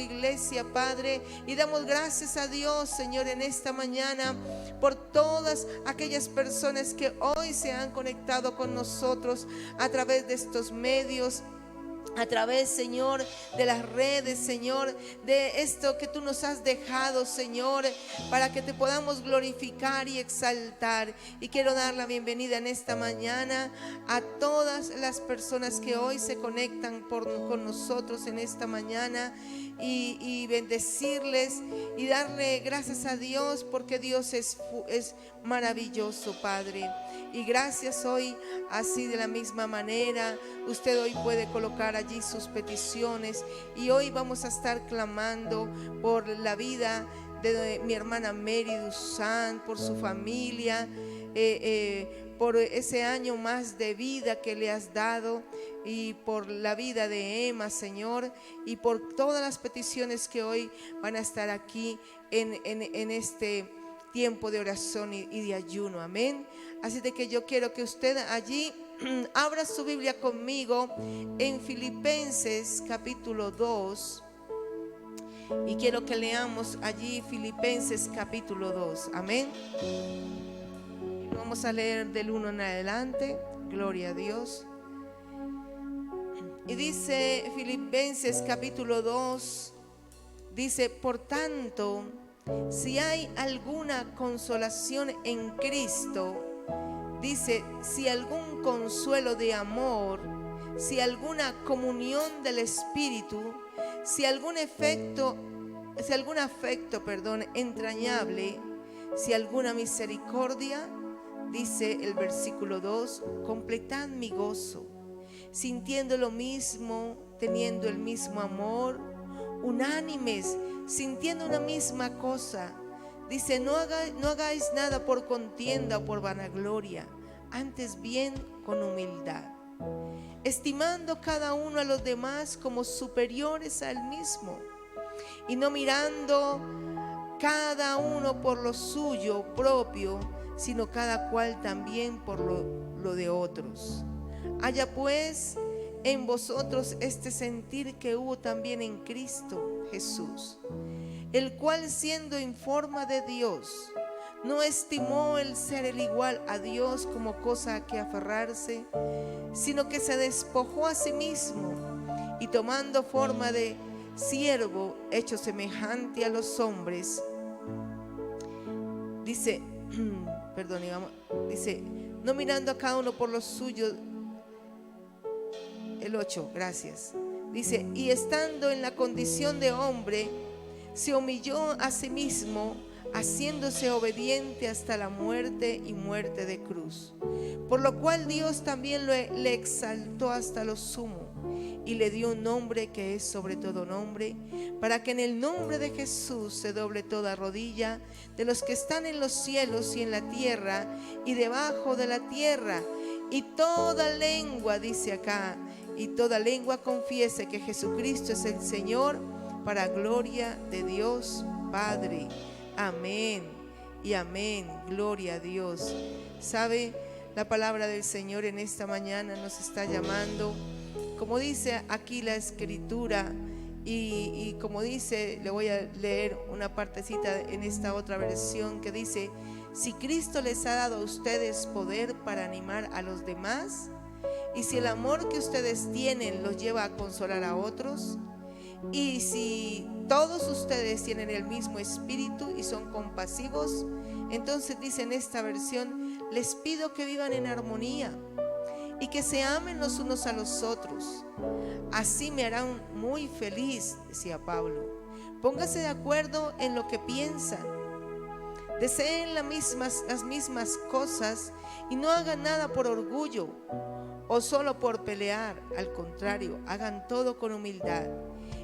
iglesia, Padre, y damos gracias a Dios, Señor, en esta mañana por todas aquellas personas que hoy se han conectado con nosotros a través de estos medios, a través, Señor, de las redes, Señor, de esto que tú nos has dejado, Señor, para que te podamos glorificar y exaltar. Y quiero dar la bienvenida en esta mañana a todas las personas que hoy se conectan con nosotros en esta mañana, y bendecirles y darle gracias a Dios, porque Dios es maravilloso, Padre. Y gracias hoy, así de la misma manera, usted hoy puede colocar allí sus peticiones, y hoy vamos a estar clamando por la vida de mi hermana Mary Dusan, por su familia, por ese año más de vida que le has dado, y por la vida de Emma, Señor, y por todas las peticiones que hoy van a estar aquí en este tiempo de oración y de ayuno. Amén. Así de que yo quiero que usted allí abra su Biblia conmigo en Filipenses capítulo 2, y quiero que leamos allí Filipenses capítulo 2. Amén. Vamos a leer del 1 en adelante. Gloria a Dios. Y dice Filipenses capítulo 2, dice: por tanto, si hay alguna consolación en Cristo, dice, si algún consuelo de amor, si alguna comunión del Espíritu, si algún afecto entrañable, si alguna misericordia, dice el versículo 2, completad mi gozo, sintiendo lo mismo, teniendo el mismo amor, unánimes, sintiendo una misma cosa. Dice, no hagáis nada por contienda o por vanagloria, antes bien con humildad, estimando cada uno a los demás como superiores a él mismo, y no mirando cada uno por lo suyo propio, sino cada cual también por lo de otros. Haya pues en vosotros este sentir que hubo también en Cristo Jesús, el cual, siendo en forma de Dios, no estimó el ser el igual a Dios como cosa a que aferrarse, sino que se despojó a sí mismo, y tomando forma de siervo, hecho semejante a los hombres, dice, dice, no mirando a cada uno por lo suyo. El 8, gracias. Dice, y estando en la condición de hombre, se humilló a sí mismo, haciéndose obediente hasta la muerte, y muerte de cruz. Por lo cual Dios también le exaltó hasta lo sumo, y le dio un nombre que es sobre todo nombre, para que en el nombre de Jesús se doble toda rodilla, de los que están en los cielos y en la tierra y debajo de la tierra, y toda lengua, dice acá, y toda lengua confiese que Jesucristo es el Señor, para gloria de Dios Padre. Amén y amén. Gloria a Dios. ¿Sabe? La palabra del Señor en esta mañana nos está llamando, como dice aquí la Escritura, y como dice, le voy a leer una partecita en esta otra versión que dice: si Cristo les ha dado a ustedes poder para animar a los demás, y si el amor que ustedes tienen los lleva a consolar a otros, y si todos ustedes tienen el mismo espíritu y son compasivos, entonces dice en esta versión: les pido que vivan en armonía y que se amen los unos a los otros. Así me harán muy feliz, decía Pablo. Póngase de acuerdo en lo que piensan, deseen las mismas cosas, y no hagan nada por orgullo o solo por pelear. Al contrario, hagan todo con humildad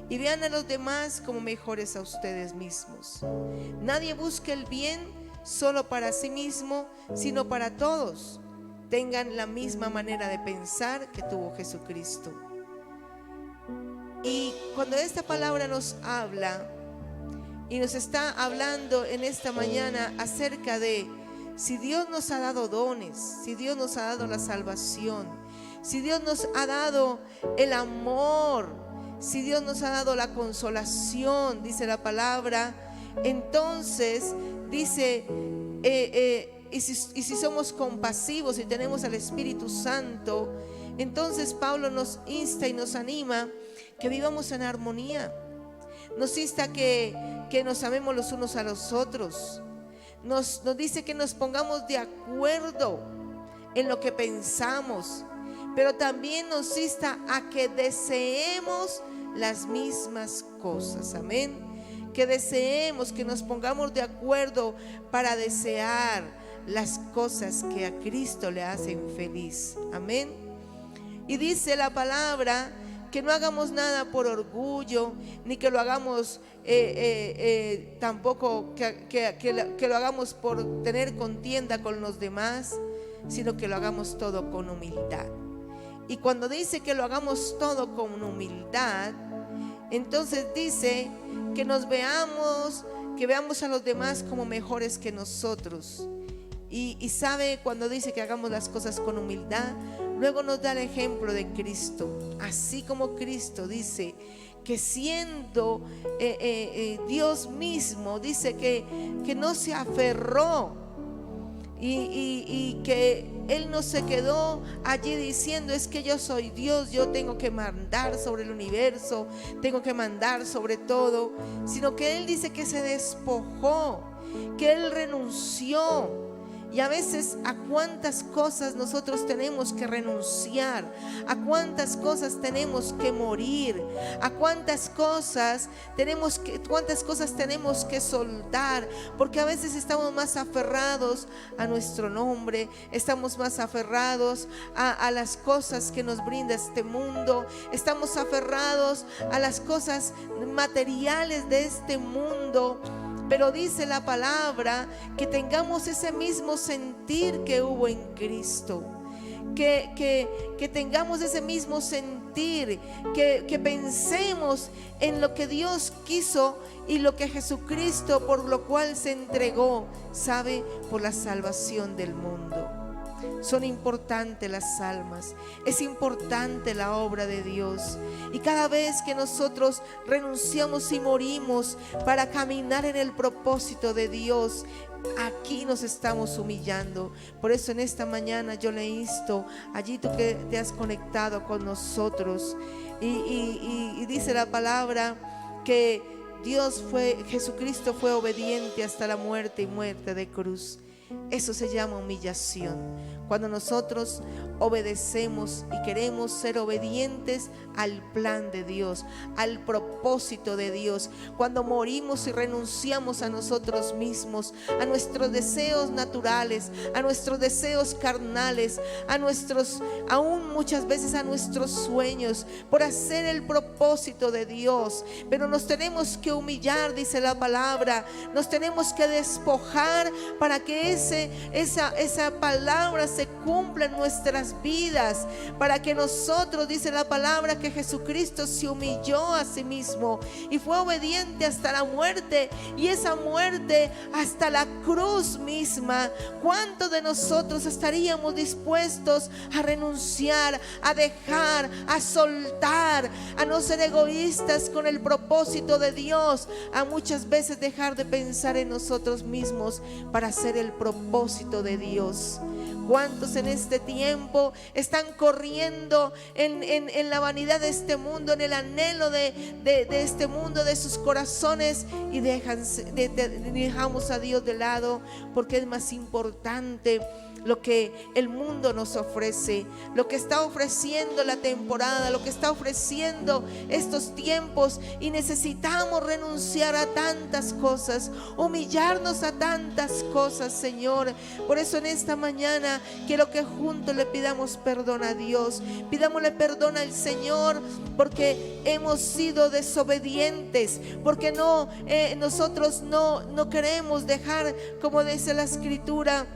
y vean a los demás como mejores a ustedes mismos. Nadie busque el bien solo para sí mismo, sino para todos. Tengan la misma manera de pensar que tuvo Jesucristo. Y cuando esta palabra nos habla y nos está hablando en esta mañana acerca de si Dios nos ha dado dones, si Dios nos ha dado la salvación, si Dios nos ha dado el amor, si Dios nos ha dado la consolación, dice la palabra, entonces dice, y si somos compasivos y tenemos al Espíritu Santo, entonces Pablo nos insta y nos anima que vivamos en armonía. Nos insta que nos amemos los unos a los otros. Nos dice que nos pongamos de acuerdo en lo que pensamos, pero también nos insta a que deseemos las mismas cosas. Amén. Que deseemos, que nos pongamos de acuerdo para desear las cosas que a Cristo le hacen feliz. Amén. Y dice la palabra que no hagamos nada por orgullo, ni que lo hagamos tampoco que lo hagamos por tener contienda con los demás, sino que lo hagamos todo con humildad. Y cuando dice que lo hagamos todo con humildad, entonces dice que nos veamos, que veamos a los demás como mejores que nosotros. Y sabe, cuando dice que hagamos las cosas con humildad, luego nos da el ejemplo de Cristo. Así como Cristo dice que siendo Dios mismo, dice que no se aferró y que Él no se quedó allí diciendo: es que yo soy Dios, yo tengo que mandar sobre el universo, tengo que mandar sobre todo, sino que Él dice que se despojó, que Él renunció. Y a veces a cuántas cosas nosotros tenemos que renunciar, a cuántas cosas tenemos que morir, a cuántas cosas tenemos que soltar, porque a veces estamos más aferrados a nuestro nombre, estamos más aferrados a las cosas que nos brinda este mundo, estamos aferrados a las cosas materiales de este mundo. Pero dice la palabra que tengamos ese mismo sentir que hubo en Cristo, que tengamos ese mismo sentir, que pensemos en lo que Dios quiso y lo que Jesucristo, por lo cual se entregó, sabe, por la salvación del mundo. Son importantes las almas, es importante la obra de Dios. Y cada vez que nosotros renunciamos y morimos para caminar en el propósito de Dios, aquí nos estamos humillando. Por eso en esta mañana yo le insto, allí tú que te has conectado con nosotros, y dice la palabra que Jesucristo fue obediente hasta la muerte y muerte de cruz. Eso se llama humillación. Cuando nosotros obedecemos y queremos ser obedientes al plan de Dios, al propósito de Dios, cuando morimos y renunciamos a nosotros mismos, a nuestros deseos naturales, a nuestros deseos carnales, aún muchas veces a nuestros sueños, por hacer el propósito de Dios. Pero nos tenemos que humillar, dice la palabra, nos tenemos que despojar para que esa palabra se cumpla en nuestras vidas, para que nosotros, dice la palabra, que Jesucristo se humilló a sí mismo y fue obediente hasta la muerte, y esa muerte hasta la cruz misma. ¿Cuántos de nosotros estaríamos dispuestos a renunciar, a dejar, a soltar, a no ser egoístas con el propósito de Dios, a muchas veces dejar de pensar en nosotros mismos para hacer el propósito de Dios? ¿Cuántos en este tiempo están corriendo en la vanidad de este mundo, en el anhelo de este mundo, de sus corazones, y dejamos a Dios de lado, porque es más importante lo que el mundo nos ofrece, lo que está ofreciendo la temporada, lo que está ofreciendo estos tiempos, y necesitamos renunciar a tantas cosas, humillarnos a tantas cosas, Señor. Por eso en esta mañana quiero que juntos le pidamos perdón a Dios, pidámosle perdón al Señor, porque hemos sido desobedientes, porque nosotros no queremos dejar, como dice la Escritura,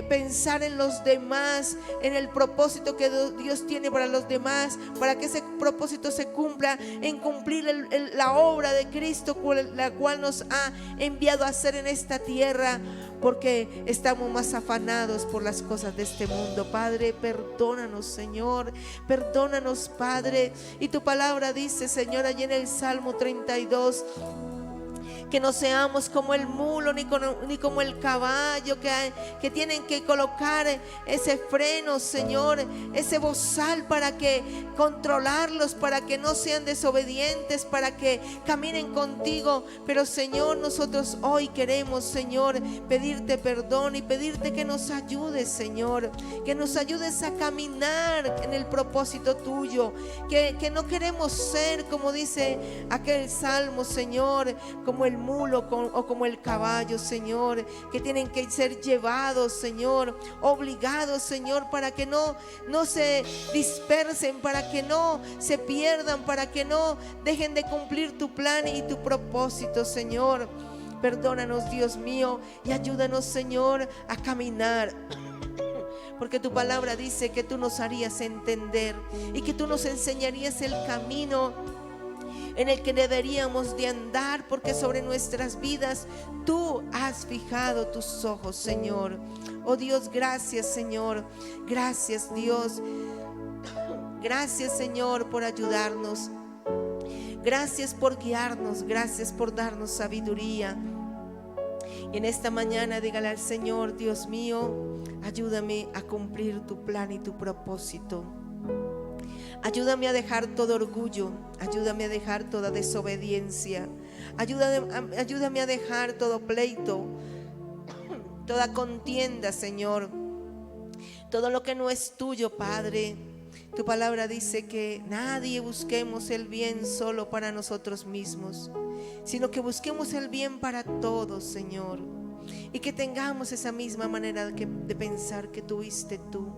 pensar pensar en los demás, en el propósito que Dios tiene para los demás, para que ese propósito se cumpla, en cumplir la obra de Cristo, la cual nos ha enviado a hacer en esta tierra, porque estamos más afanados por las cosas de este mundo. Padre, perdónanos, Señor, perdónanos, Padre. Y tu palabra dice, Señor, allí en el Salmo 32, que no seamos como el mulo ni como el caballo que tienen que colocar ese freno, Señor, ese bozal para que controlarlos, para que no sean desobedientes, para que caminen contigo. Pero, Señor, nosotros hoy queremos, Señor, pedirte perdón y pedirte que nos ayudes, Señor, que nos ayudes a caminar en el propósito tuyo, que no queremos ser, como dice aquel salmo, Señor, como el mulo o como el caballo, Señor, que tienen que ser llevados, Señor, obligados, Señor, para que no se dispersen, para que no se pierdan, para que no dejen de cumplir tu plan y tu propósito, Señor. Perdónanos, Dios mío, y ayúdanos, Señor, a caminar, porque tu palabra dice que tú nos harías entender y que tú nos enseñarías el camino en el que deberíamos de andar, porque sobre nuestras vidas tú has fijado tus ojos, Señor. Oh Dios, gracias, Señor. Gracias, Dios. Gracias, Señor, por ayudarnos. Gracias por guiarnos. Gracias por darnos sabiduría. Y en esta mañana dígale al Señor: Dios mío, ayúdame a cumplir tu plan y tu propósito. Ayúdame a dejar todo orgullo, ayúdame a dejar toda desobediencia, ayúdame a dejar todo pleito, toda contienda, Señor, todo lo que no es tuyo, Padre. Tu palabra dice que nadie busquemos el bien solo para nosotros mismos, sino que busquemos el bien para todos, Señor, y que tengamos esa misma manera de pensar que tuviste tú.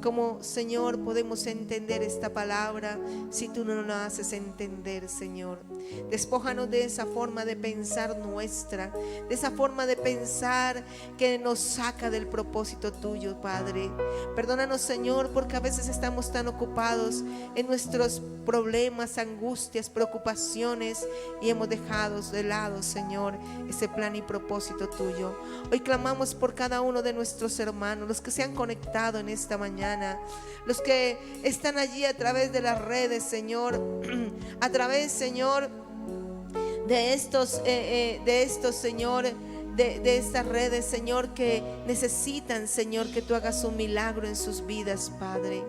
¿Cómo, Señor, podemos entender esta palabra si tú no nos haces entender, Señor? Despójanos de esa forma de pensar nuestra, de esa forma de pensar que nos saca del propósito tuyo, Padre. Perdónanos, Señor, porque a veces estamos tan ocupados en nuestros problemas, angustias, preocupaciones, y hemos dejado de lado, Señor, ese plan y propósito tuyo. Hoy clamamos por cada uno de nuestros hermanos, los que se han conectado en esta mañana, los que están allí a través de las redes, Señor, a través, Señor, de estos, Señor, de estas redes, Señor, que necesitan, Señor, que tú hagas un milagro en sus vidas, Padre.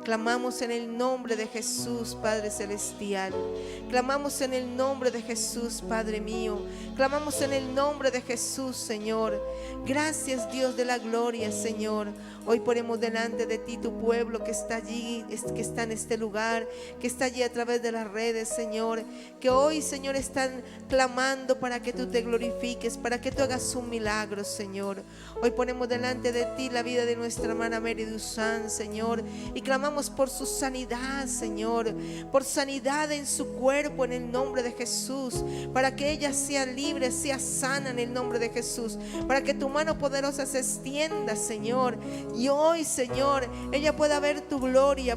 Clamamos en el nombre de Jesús, Padre Celestial. Clamamos en el nombre de Jesús, Padre mío. Clamamos en el nombre de Jesús, Señor. Gracias, Dios de la gloria, Señor. Hoy ponemos delante de ti tu pueblo que está allí, que está en este lugar, que está allí a través de las redes, Señor. Que hoy, Señor, están clamando para que tú te glorifiques, para que tú hagas un milagro, Señor. Hoy ponemos delante de ti la vida de nuestra hermana Mary Dusan, Señor, y clamamos por su sanidad, Señor, por sanidad en su cuerpo en el nombre de Jesús, para que ella sea libre, sea sana en el nombre de Jesús, para que tu mano poderosa se extienda, Señor, y hoy, Señor, ella pueda ver tu gloria,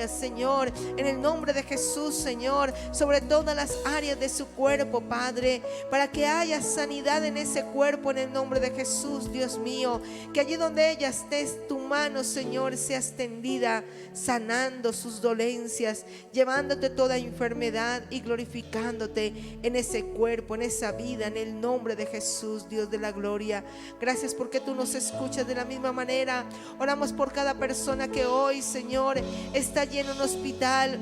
Señor, en el nombre de Jesús, Señor, sobre todas las áreas de su cuerpo, Padre, para que haya sanidad en ese cuerpo en el nombre de Jesús, Dios mío, que allí donde ella esté, tu mano, Señor, sea extendida, sanando sus dolencias, llevándote toda enfermedad y glorificándote en ese cuerpo, en esa vida, en el nombre de Jesús, Dios de la gloria. Gracias porque tú nos escuchas de la misma manera. Oramos por cada persona que hoy, Señor, está lleno en un hospital,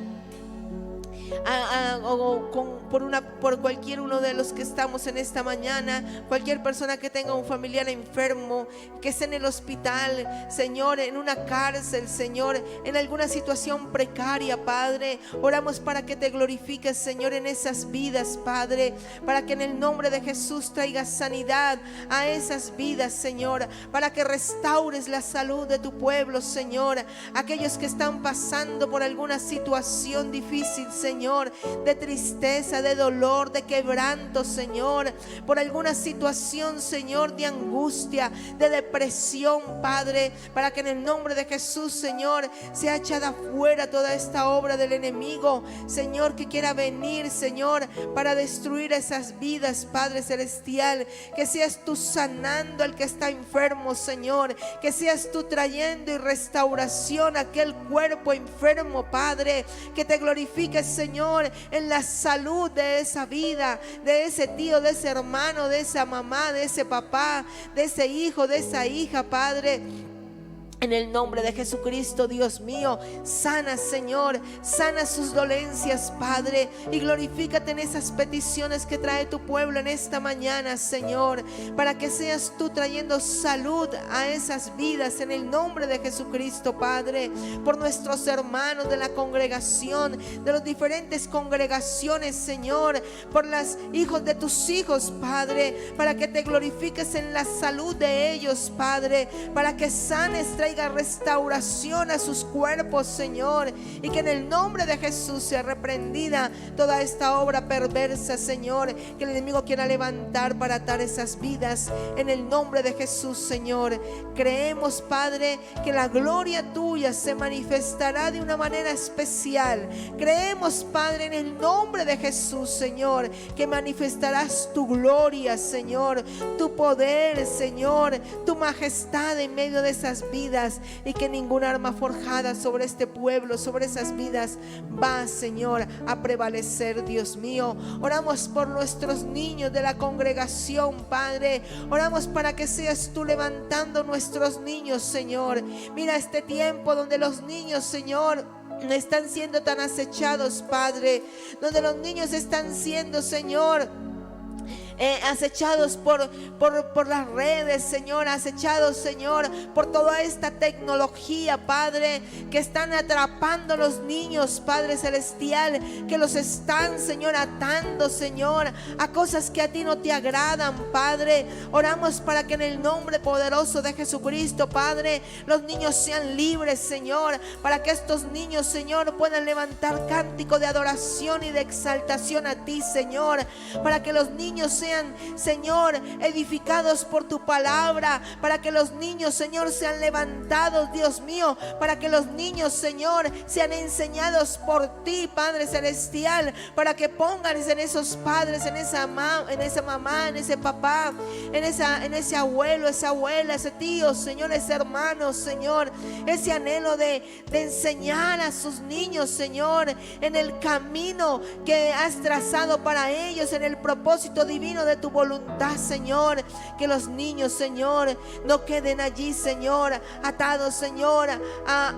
por cualquier uno de los que estamos en esta mañana, cualquier persona que tenga un familiar enfermo, que esté en el hospital, Señor, en una cárcel, Señor, en alguna situación precaria, Padre, oramos para que te glorifiques, Señor, en esas vidas, Padre, para que en el nombre de Jesús traigas sanidad a esas vidas, Señor, para que restaures la salud de tu pueblo, Señor, aquellos que están pasando por alguna situación difícil, Señor, Señor, de tristeza, de dolor, de quebranto, Señor, por alguna situación, Señor, de angustia, de depresión, Padre, para que en el nombre de Jesús, Señor, sea echada fuera toda esta obra del enemigo, Señor, que quiera venir, Señor, para destruir esas vidas, Padre celestial. Que seas tú sanando al que está enfermo, Señor, que seas tú trayendo y restauración a aquel cuerpo enfermo, Padre, que te glorifiques, Señor, en la salud de esa vida, de ese tío, de ese hermano, de esa mamá, de ese papá, de ese hijo, de esa hija, Padre. En el nombre de Jesucristo, Dios mío, sana, Señor, sana sus dolencias, Padre, y glorifícate en esas peticiones que trae tu pueblo en esta mañana, Señor, para que seas tú trayendo salud a esas vidas en el nombre de Jesucristo, Padre, por nuestros hermanos de la congregación, de las diferentes congregaciones, Señor, por los hijos de tus hijos, Padre, para que te glorifiques en la salud de ellos, Padre, para que sanes, traiga restauración a sus cuerpos, Señor, y que en el nombre de Jesús sea reprendida toda esta obra perversa, Señor, que el enemigo quiera levantar para atar esas vidas. En el nombre de Jesús, Señor, creemos, Padre, que la gloria tuya se manifestará de una manera especial. Creemos, Padre, en el nombre de Jesús, Señor, que manifestarás tu gloria, Señor, tu poder, Señor, tu majestad en medio de esas vidas, y que ninguna arma forjada sobre este pueblo, sobre esas vidas, va, Señor, a prevalecer, Dios mío. Oramos por nuestros niños de la congregación, Padre. Oramos para que seas tú levantando nuestros niños, Señor. Mira este tiempo donde los niños, Señor, están siendo tan acechados, Padre, donde los niños están siendo, Señor, acechados por las redes, Señor, acechados, Señor, por toda esta tecnología, Padre, que están atrapando a los niños, Padre celestial, que los están, Señor, atando, Señor, a cosas que a ti no te agradan, Padre. Oramos para que en el nombre poderoso de Jesucristo, Padre, los niños sean libres, Señor, para que estos niños, Señor, puedan levantar cántico de adoración y de exaltación a ti, Señor, para que los niños sean, Señor, edificados por tu palabra, para que los niños, Señor, sean levantados, Dios mío, para que los niños, Señor, sean enseñados por ti, Padre celestial, para que pongan en esos padres, en esa mamá, en ese papá, en ese abuelo, esa abuela, ese tío, Señor, ese hermano, Señor, ese anhelo de enseñar a sus niños, Señor, en el camino que has trazado para ellos, en el propósito divino de tu voluntad, Señor. Que los niños, Señor, no queden allí, Señor, atados, Señor, a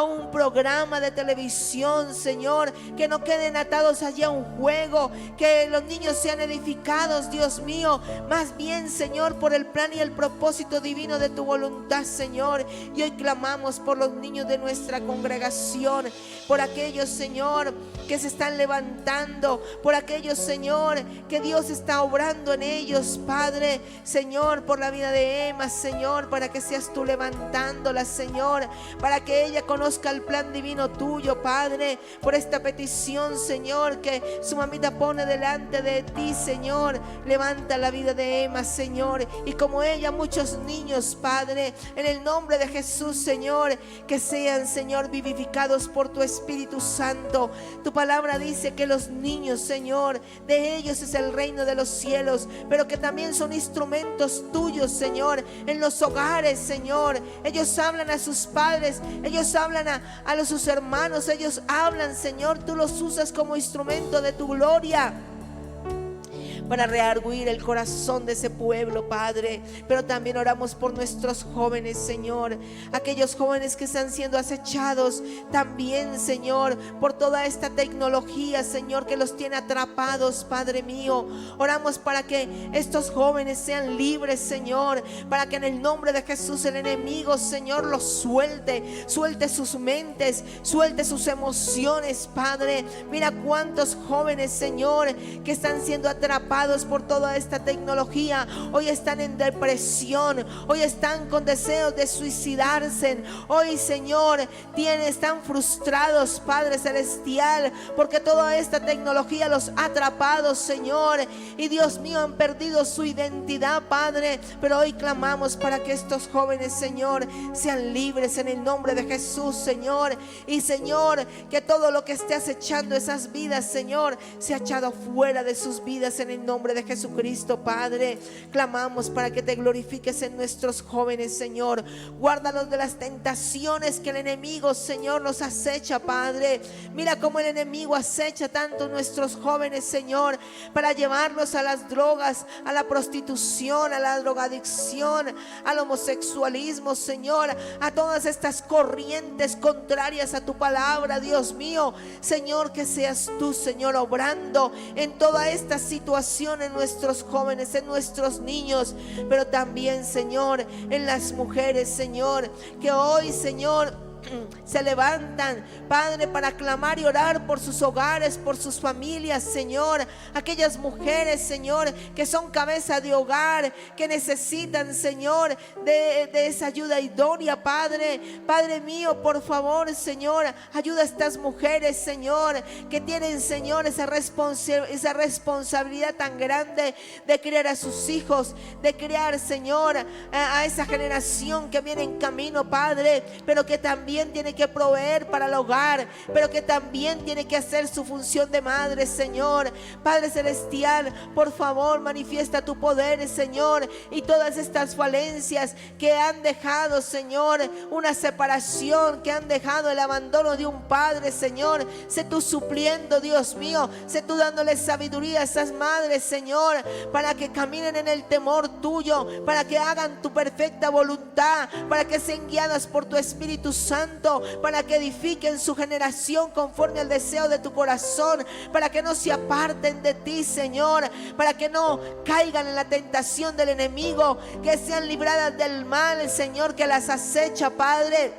un programa de televisión, Señor, que no queden atados allí a un juego, que los niños sean edificados, Dios mío, más bien, Señor, por el plan y el propósito divino de tu voluntad, Señor. Y hoy clamamos por los niños de nuestra congregación, por aquellos, Señor, que se están levantando, por aquellos, Señor, que Dios está obrando en ellos, Padre, Señor, por la vida de Emma, Señor, para que seas tú levantándola, Señor, para que ella conozca el plan divino tuyo, Padre, por esta petición, Señor, que su mamita pone delante de ti, Señor. Levanta la vida de Emma, Señor, y como ella, muchos niños, Padre, en el nombre de Jesús, Señor, que sean, Señor, vivificados por tu Espíritu Santo. Tu palabra dice que los niños, Señor, de ellos es el reino de los cielos, pero que también son instrumentos tuyos, Señor, en los hogares, Señor. Ellos hablan a sus padres, ellos hablan a sus hermanos, ellos hablan, Señor, tú los usas como instrumento de tu gloria, para rearguir el corazón de ese pueblo, Padre. Pero también oramos por nuestros jóvenes, Señor, aquellos jóvenes que están siendo acechados también, Señor, por toda esta tecnología, Señor, que los tiene atrapados, Padre mío. Oramos para que estos jóvenes sean libres, Señor, para que en el nombre de Jesús el enemigo, Señor, los suelte sus mentes, suelte sus emociones, Padre. Mira cuántos jóvenes, Señor, que están siendo atrapados, atrapados por toda esta tecnología, hoy están en depresión, hoy están con deseos de suicidarse, hoy, Señor, están frustrados, Padre celestial, porque toda esta tecnología los ha atrapado, Señor, y Dios mío, han perdido su identidad, Padre. Pero hoy clamamos para que estos jóvenes, Señor, sean libres en el nombre de Jesús, Señor. Y Señor, que todo lo que esté acechando esas vidas, Señor, sea echado fuera de sus vidas en el nombre de Jesucristo, Padre. Clamamos para que te glorifiques en nuestros jóvenes, Señor. Guárdalos de las tentaciones que el enemigo, Señor, nos acecha, Padre. Mira cómo el enemigo acecha tanto nuestros jóvenes, Señor, para llevarlos a las drogas, a la prostitución, a la drogadicción, al homosexualismo, Señor, a todas estas corrientes contrarias a tu palabra, Dios mío. Señor, que seas tú, Señor, obrando en toda esta situación en nuestros jóvenes, en nuestros niños, pero también, Señor, en las mujeres, Señor, que hoy, Señor, se levantan, Padre, para clamar y orar por sus hogares, por sus familias, Señor. Aquellas mujeres, Señor, que son cabeza de hogar, que necesitan, Señor, de esa ayuda idónea, Padre. Padre mío, por favor, Señor, ayuda a estas mujeres, Señor, que tienen, Señor, esa responsabilidad tan grande de criar a sus hijos, de criar, Señor, a esa generación que viene en camino, Padre, pero que también tiene que proveer para el hogar, pero que también tiene que hacer su función de madre, Señor. Padre celestial, por favor, manifiesta tu poder, Señor, y todas estas falencias que han dejado, Señor, una separación, que han dejado el abandono de un padre, Señor. Sé tú supliendo, Dios mío, sé tú dándole sabiduría a esas madres, Señor, para que caminen en el temor tuyo, para que hagan tu perfecta voluntad, para que sean guiadas por tu Espíritu Santo, para que edifiquen su generación conforme al deseo de tu corazón, para que no se aparten de ti, Señor, para que no caigan en la tentación del enemigo, que sean libradas del mal, Señor, que las acecha, Padre.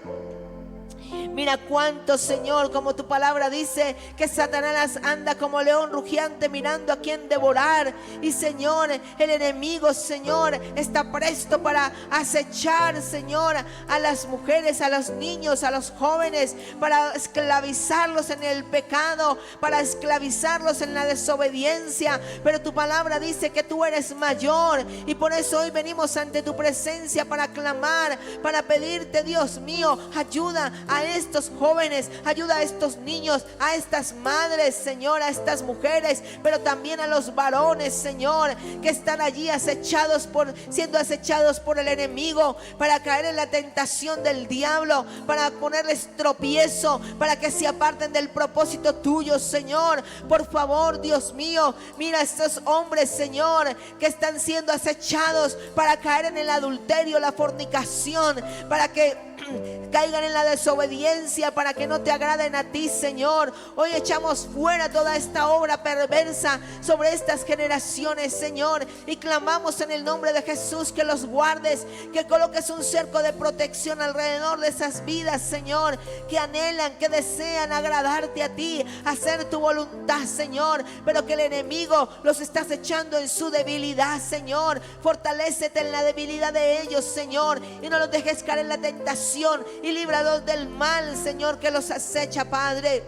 Mira cuánto, Señor, como tu palabra dice, que Satanás anda como león rugiente mirando a quien devorar. Y, Señor, el enemigo, Señor, está presto para acechar, Señor, a las mujeres, a los niños, a los jóvenes, para esclavizarlos en el pecado, para esclavizarlos en la desobediencia. Pero tu palabra dice que tú eres mayor, y por eso hoy venimos ante tu presencia para clamar, para pedirte, Dios mío, ayuda a estos jóvenes, ayuda a estos niños, a estas madres, Señor, a estas mujeres, pero también a los varones, Señor, que están allí siendo acechados por el enemigo, para caer en la tentación del diablo, para ponerles tropiezo, para que se aparten del propósito tuyo, Señor. Por favor, Dios mío, mira a estos hombres, Señor, que están siendo acechados para caer en el adulterio, la fornicación, para que caigan en la desobediencia, para que no te agraden a ti, Señor. Hoy echamos fuera toda esta obra perversa sobre estas generaciones, Señor, y clamamos en el nombre de Jesús que los guardes, que coloques un cerco de protección alrededor de esas vidas, Señor, que anhelan, que desean agradarte a ti, hacer tu voluntad, Señor, pero que el enemigo los está acechando en su debilidad, Señor. Fortalécete en la debilidad de ellos, Señor, y no los dejes caer en la tentación, y líbralos del mal, Señor, que los acecha, Padre.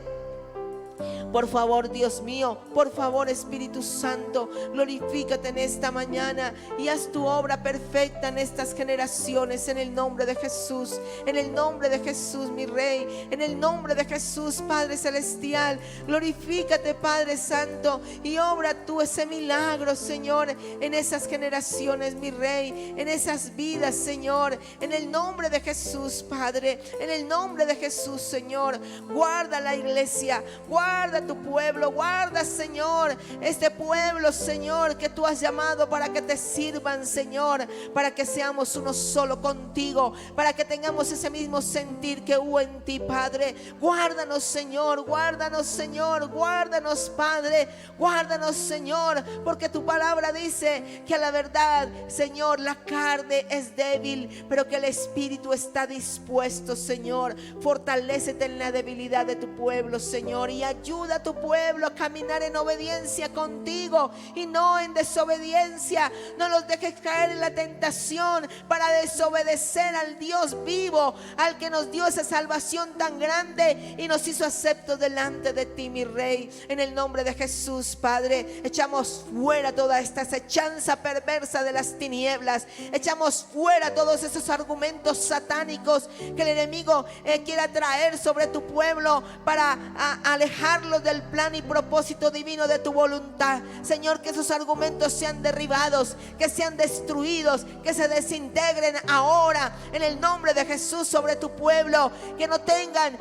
Por favor, Dios mío, por favor, Espíritu Santo, glorifícate en esta mañana y haz tu obra perfecta en estas generaciones, en el nombre de Jesús, en el nombre de Jesús, mi Rey, en el nombre de Jesús, Padre Celestial. Glorifícate, Padre Santo, y obra tú ese milagro, Señor, en esas generaciones, mi Rey, en esas vidas, Señor, en el nombre de Jesús, Padre, en el nombre de Jesús, Señor. Guarda la iglesia, guarda tu pueblo, guarda, Señor, este pueblo, Señor, que tú has llamado para que te sirvan, Señor, para que seamos uno solo contigo, para que tengamos ese mismo sentir que hubo en ti, Padre. Guárdanos, Señor, guárdanos, Señor, guárdanos, Padre, guárdanos, Señor, porque tu palabra dice que a la verdad, Señor, la carne es débil, pero que el Espíritu está dispuesto, Señor. Fortalécete en la debilidad de tu pueblo, Señor, y ayuda ayuda a tu pueblo a caminar en obediencia contigo y no en desobediencia. No los dejes caer en la tentación para desobedecer al Dios vivo, al que nos dio esa salvación tan grande y nos hizo aceptos delante de ti, mi Rey. En el nombre de Jesús, Padre, echamos fuera toda esta acechanza perversa de las tinieblas. Echamos fuera todos esos argumentos satánicos que el enemigo quiera traer sobre tu pueblo para alejarlos del plan y propósito divino de tu voluntad. Señor, que esos argumentos sean derribados, que sean destruidos, que se desintegren ahora en el nombre de Jesús sobre tu pueblo. Que no tengan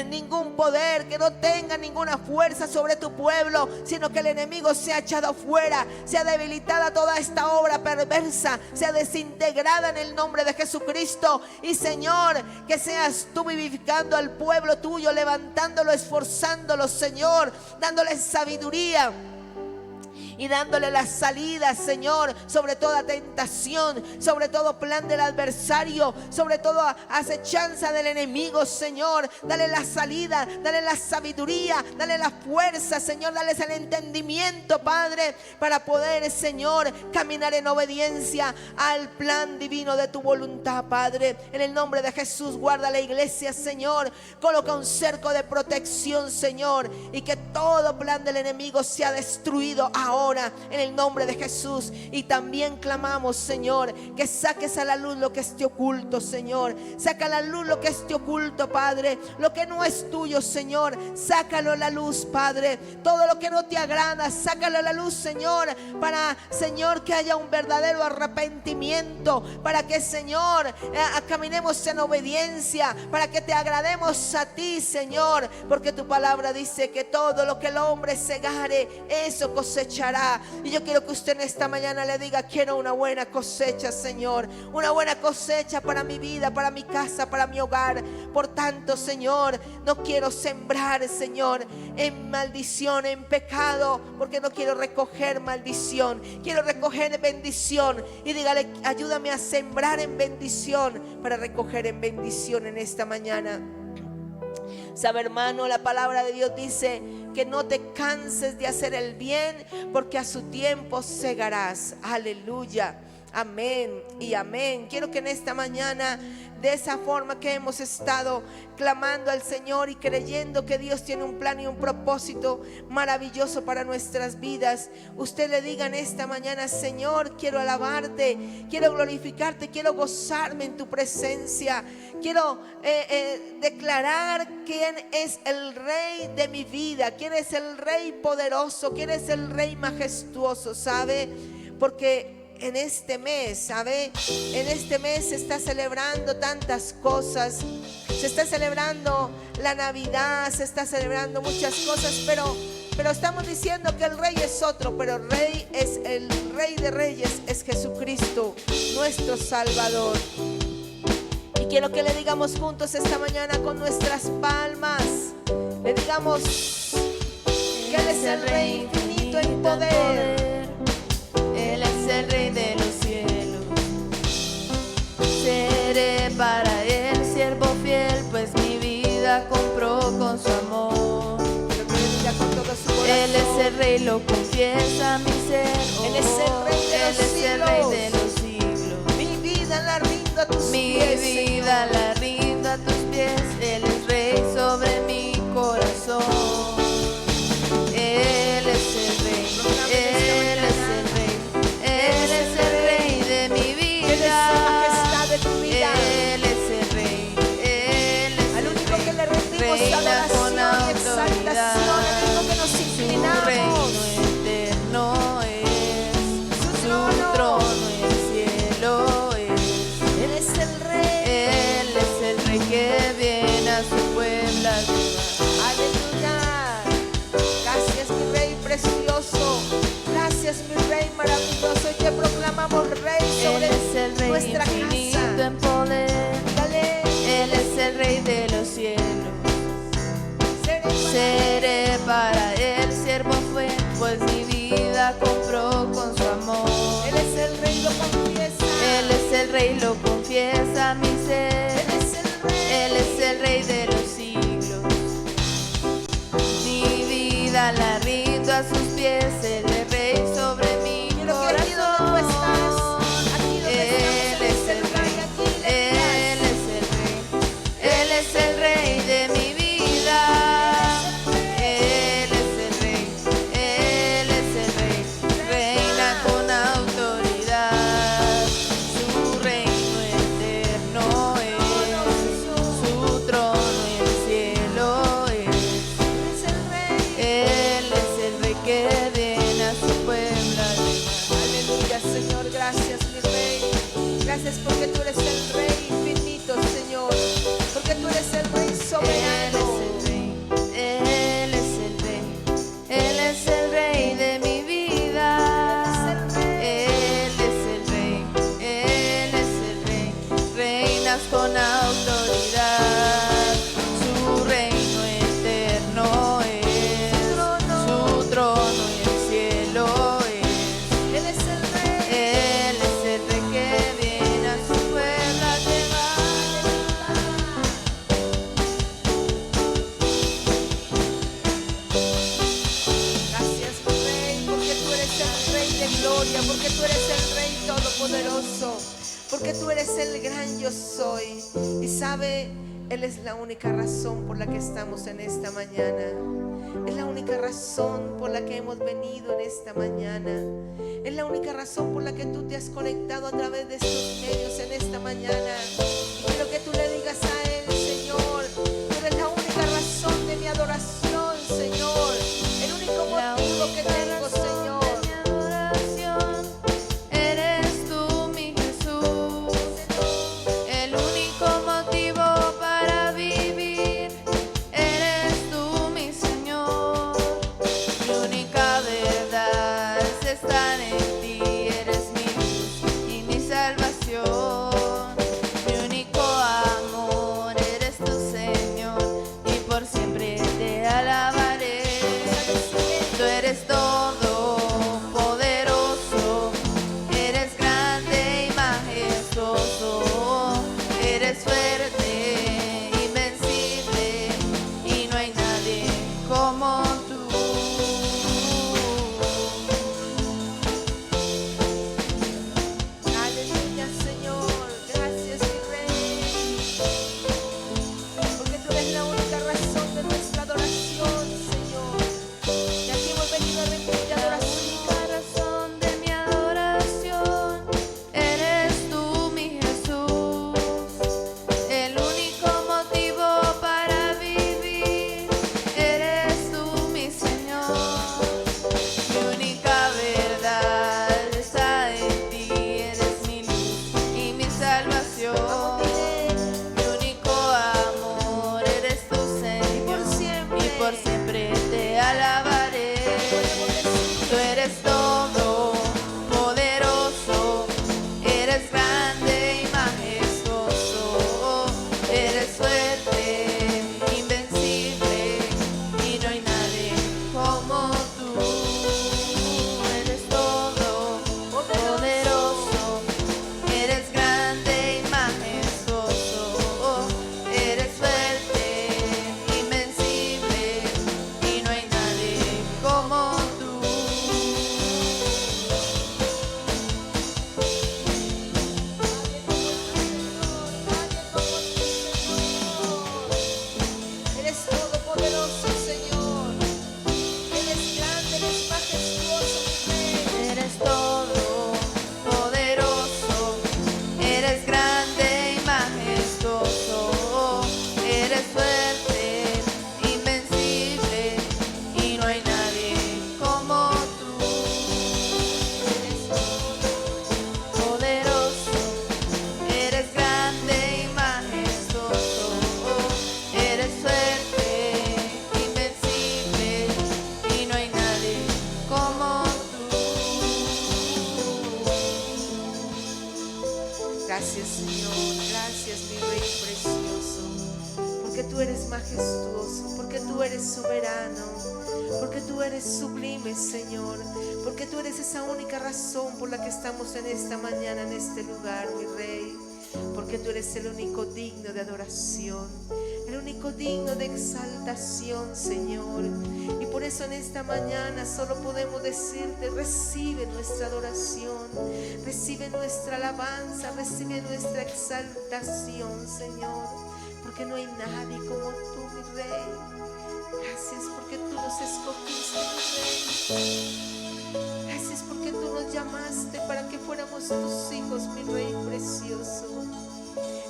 ningún poder, que no tengan ninguna fuerza sobre tu pueblo, sino que el enemigo sea echado fuera, sea debilitada toda esta obra perversa, sea desintegrada en el nombre de Jesucristo. Y Señor, que seas tú vivificando al pueblo tuyo, levantándolo, esforzándolo, Señor, dándoles sabiduría y dándole la salida, Señor, sobre toda tentación, sobre todo plan del adversario, sobre todo acechanza del enemigo, Señor. Dale la salida, dale la sabiduría, dale la fuerza, Señor. Dale el entendimiento, Padre, para poder, Señor, caminar en obediencia al plan divino de tu voluntad, Padre. En el nombre de Jesús, guarda la iglesia, Señor. Coloca un cerco de protección, Señor, y que todo plan del enemigo sea destruido ahora en el nombre de Jesús. Y también clamamos, Señor, que saques a la luz lo que esté oculto, Señor. Saca a la luz lo que esté oculto, Padre. Lo que no es tuyo, Señor, sácalo a la luz, Padre. Todo lo que no te agrada, sácalo a la luz, Señor, para, Señor, que haya un verdadero arrepentimiento, para que, Señor, caminemos en obediencia, para que te agrademos a ti, Señor, porque tu palabra dice que todo lo que el hombre segare, eso cosechará. Y yo quiero que usted en esta mañana le diga: quiero una buena cosecha, Señor, una buena cosecha para mi vida, para mi casa, para mi hogar. Por tanto, Señor, no quiero sembrar, Señor, en maldición, en pecado, porque no quiero recoger maldición, quiero recoger bendición. Y dígale: ayúdame a sembrar en bendición para recoger en bendición en esta mañana. Sabe, hermano, la palabra de Dios dice que no te canses de hacer el bien, porque a su tiempo segarás. Aleluya. Amén y amén. Quiero que en esta mañana, de esa forma que hemos estado clamando al Señor y creyendo que Dios tiene un plan y un propósito maravilloso para nuestras vidas, usted le diga en esta mañana: Señor, quiero alabarte, quiero glorificarte, quiero gozarme en tu presencia. Quiero declarar quién es el Rey de mi vida, quién es el Rey poderoso, quién es el Rey majestuoso, ¿sabe? Porque en este mes, ¿sabe? En este mes se está celebrando tantas cosas. Se está celebrando la Navidad, se está celebrando muchas cosas, pero estamos diciendo que el Rey es otro. Pero el Rey es el Rey de Reyes, es Jesucristo, nuestro Salvador. Y quiero que le digamos juntos esta mañana con nuestras palmas, le digamos que Él es el Rey infinito en poder. Él es el Rey de los cielos. Seré para Él siervo fiel, pues mi vida compró con su amor. Él es el Rey, lo confiesa mi ser. Él es el Rey de los siglos. Él es el Rey de los siglos. Mi vida la rindo a tus pies. Mi vida la rindo a tus pies. Él es Rey sobre mi corazón. Él es el Rey. Él es el Rey. Él es el Rey de mi vida. Él es la majestad de tu vida. Él es el Rey. Él es al único que le rendimos reina adoración con y exaltación, al único que nos Su inclinamos. reino eterno es, su trono en el cielo es. Él es el Rey. Él es el Rey que viene a su pueblo a llevar. Aleluya. Gracias, mi Rey precioso. Gracias, mi Rey maravilloso. Y te proclamamos Rey sobre Él es el Rey nuestra infinito casa. en poder. Dale. Él es el Rey de los cielos. Seré para Él siervo fue, pues mi vida compró con su amor. Él es el Rey, lo confiesa. Él es el Rey, lo confiesa mi ser. Él es el Rey. Él es el Rey de los siglos. Mi Gracias porque tú eres el Rey infinito, Señor, porque tú eres el Rey soberano. Él es el Rey, Él es el Rey de mi vida. Él es el Rey, Él es el Rey, reinas con autoridad. Su reino eterno es, su trono en el cielo es. Él es el Rey. Él es el Rey que viene a su pueblo a llevar. Gracias, mi Rey, porque tú eres el Rey de gloria, porque tú eres el Rey todopoderoso, porque tú eres el gran yo soy. Y sabe, Él es la única razón por la que estamos en esta mañana. Es la única razón por la que hemos venido en esta mañana. Es la única razón por la que tú te has conectado a través de estos medios en esta mañana. Y quiero que tú le digas a Él, Señor, tú eres la única razón de mi adoración, Señor. El único motivo que tengo, Señor. De mi adoración, eres tú, mi Jesús. El único motivo para vivir, eres tú, mi Señor. Mi única verdad es estar en ti, eres mi luz y mi salvación. Mi único amor eres tú, Señor, y por siempre te alabaré. Tú eres todopoderoso, eres grande y majestuoso, eres fuerte, invencible, y no hay nadie como tú. Aleluya, Señor. Gracias, mi Rey. Porque tú eres la única razón de nuestra adoración, Señor. Y aquí hemos venido a rendirte La adoración. única razón de mi adoración, eres tú, mi Jesús. El único motivo para vivir, eres tú, mi Señor. Mi única verdad está en ti, eres mi luz y mi salvación. Mi único amor eres tú, Señor, y por siempre te alabaré. Tú eres todopoderoso, eres grande y majestuoso, eres fuerte, invencible, y no hay nadie como tú. Eres todopoderoso, eres grande y majestuoso, eres fuerte, invencible, y no hay nadie como tú. Eres todopoderoso, Señor. Eres grande, eres majestuoso, mi Rey. Eres todopoderoso, eres grande y majestuoso, eres fuerte, invencible, y no hay nadie como tú. Eres poderoso, eres grande y majestuoso, eres fuerte, invencible, y no hay nadie como tú. Gracias, Señor. Gracias, mi Rey precioso. Porque tú eres majestuoso, porque tú eres soberano, porque tú eres sublime, Señor. Porque tú eres esa única razón por la que estamos en esta mañana, en este lugar, mi Rey. Porque tú eres el único digno de adoración, el único digno de exaltación, Señor. Y por eso en esta mañana solo podemos decirte: recibe nuestra adoración, recibe nuestra alabanza, recibe nuestra exaltación, Señor. Porque no hay nadie como tú, mi Rey. Gracias porque tú nos escogiste, mi Rey. Gracias porque tú nos llamaste para que fuéramos tus hijos, mi Rey precioso.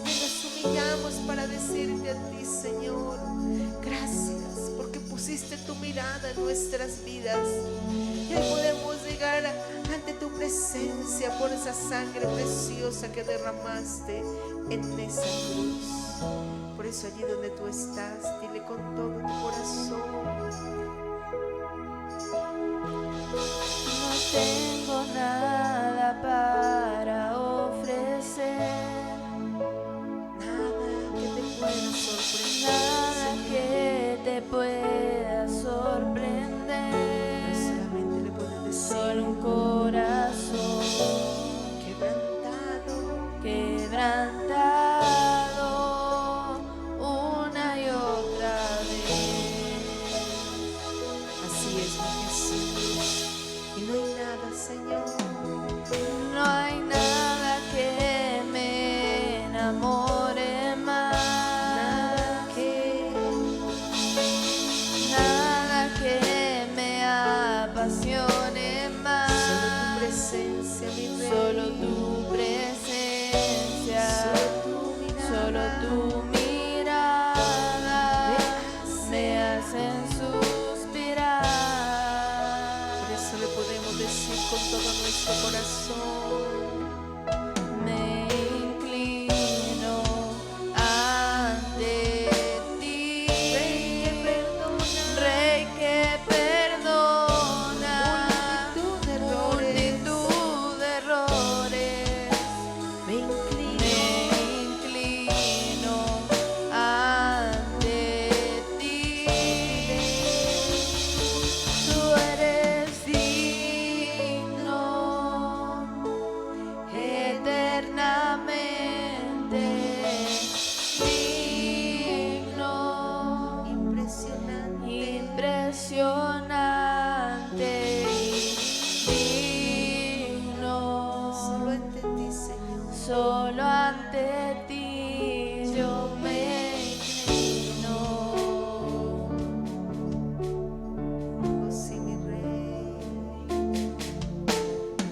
Y nos humillamos para decirte a ti, Señor, gracias porque pusiste tu mirada en nuestras vidas. Y hoy podemos llegar ante tu presencia presencia, por esa sangre preciosa que derramaste en esa cruz. Por eso allí donde tú estás, dile con todo tu corazón: No tengo nada para ofrecer, nada que te pueda sorprender. nada que te pueda sorprender. Solamente le puedes decir: Solo un corazón quebrantado una y otra vez. así es, mi Jesús. Y no hay nada, Señor, No hay nada que me enamore más, nada que me apasione más. solo tu presencia, mi Rey. Solo tu mirada me hacen suspirar. Por eso le podemos decir con todo nuestro corazón: Me inclino ante ti, Rey que perdona multitud de errores. me inclino Me inclino ante ti. Tú eres digno, eternamente digno, impresionante. impresionante y digno. Solo ante ti, Señor. Solo ante ti yo me inclino. Oh, sí, mi Rey.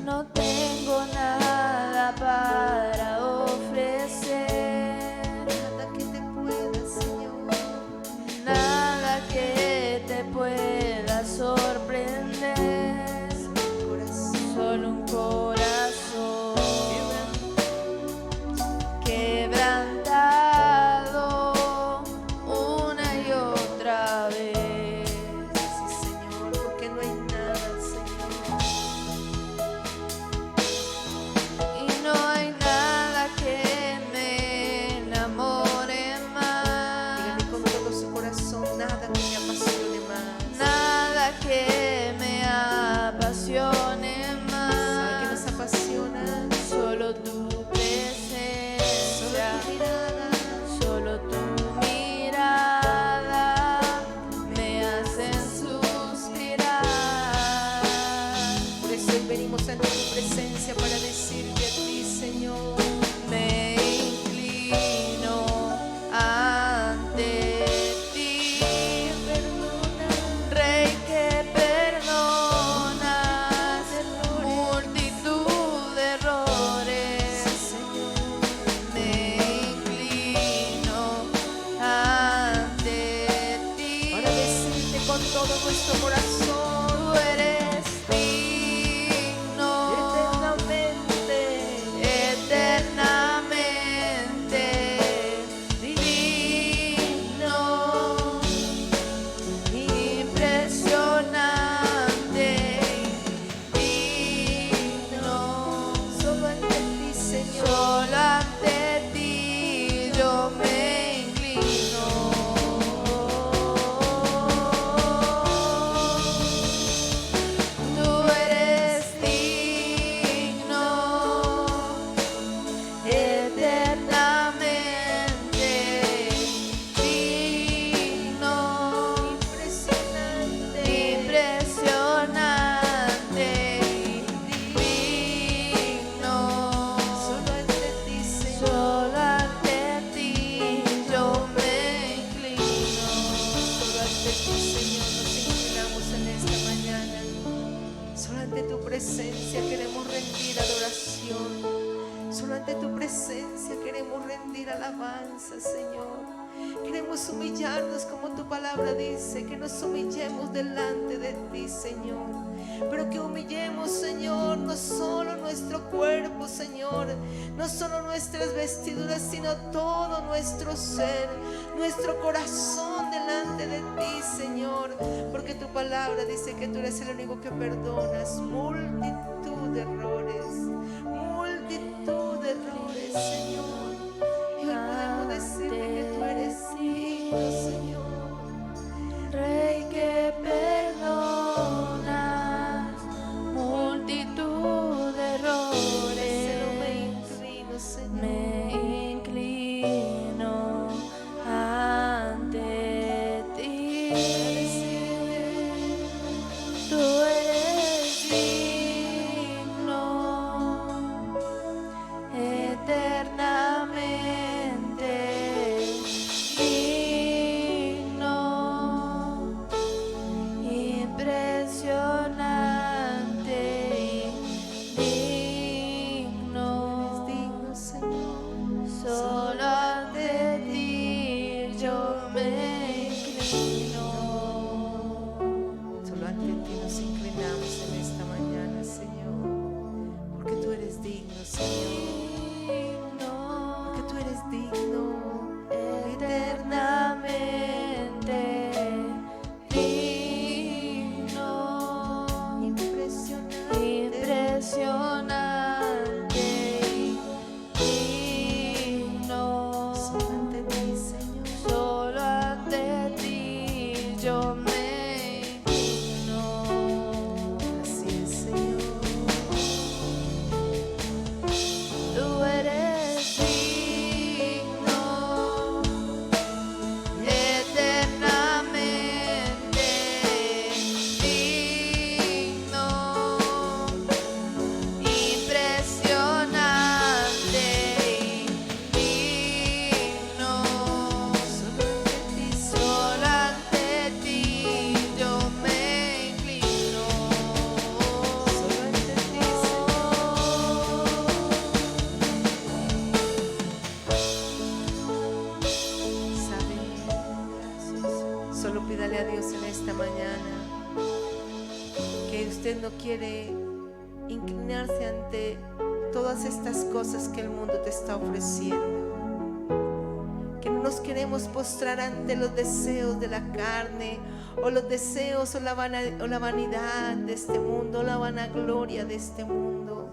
No tengo nada para ofrecer, Nada que te pueda, Señor, nada que te pueda sorprender. corazón Solo un corazón quebrantado una y otra vez. sí, Señor, porque no hay nada, Señor, Y no hay nada que me enamore más, dígale con todo su corazón: nada que me apasione más. nada que me apasione ¿Sabe qué nos más. apasiona? Solo tu presencia, Solo tu mirada, solo tu mirada me hacen suspirar. por eso hoy venimos ante tu presencia para decirte a ti, Señor: Me inclino ante ti, Rey que perdonas multitud de errores. Señor, Me inclino ante ti, para decirte con todo nuestro corazón: tú eres digno, eternamente, eternamente digno, impresionante, digno. solo ante ti, Señor. Solo ante ti yo me inclino. Tú eres digno, eternamente digno, Impresionante, impresionante y digno. solo ante ti, Señor. Solo ante ti yo me inclino. Solo ante ti, Señor, nos inclinamos en esta mañana. Solo ante tu presencia queremos rendir adoración. Solo ante tu presencia queremos rendir alabanza, Señor. Queremos humillarnos como tu palabra dice, que nos humillemos delante de ti, Señor. Pero que humillemos, Señor, no solo nuestro cuerpo, Señor, no solo nuestras vestiduras, sino todo nuestro ser, nuestro corazón delante de ti, Señor, porque tu palabra dice que tú eres el único que perdonas multitud de errores, Señor. Y hoy podemos decirte que tú eres digno, Señor. Rey que perdonas multitud de errores, me inclino ante ti. Tú eres digno, eternamente digno, impresionante y digno, Señor. solo ante ti yo me inclino. Solo ante ti nos inclinamos en esta mañana, Señor, porque tú eres digno, Señor, porque tú eres digno, Eternamente digno, impresionante, impresionante y digno, solo ante ti, Señor. solo ante ti yo me inclino. Así es, Señor. Tú eres digno, eternamente digno, impresionante y digno, solo ante ti yo me inclino. Solo ante ti, ¿sabe? Solo pídale a Dios en esta mañana que usted no quiere inclinarse ante todas estas cosas que el mundo te está ofreciendo, que no nos queremos postrar ante los deseos de la carne o los deseos o la vanidad de este mundo, la vanagloria de este mundo,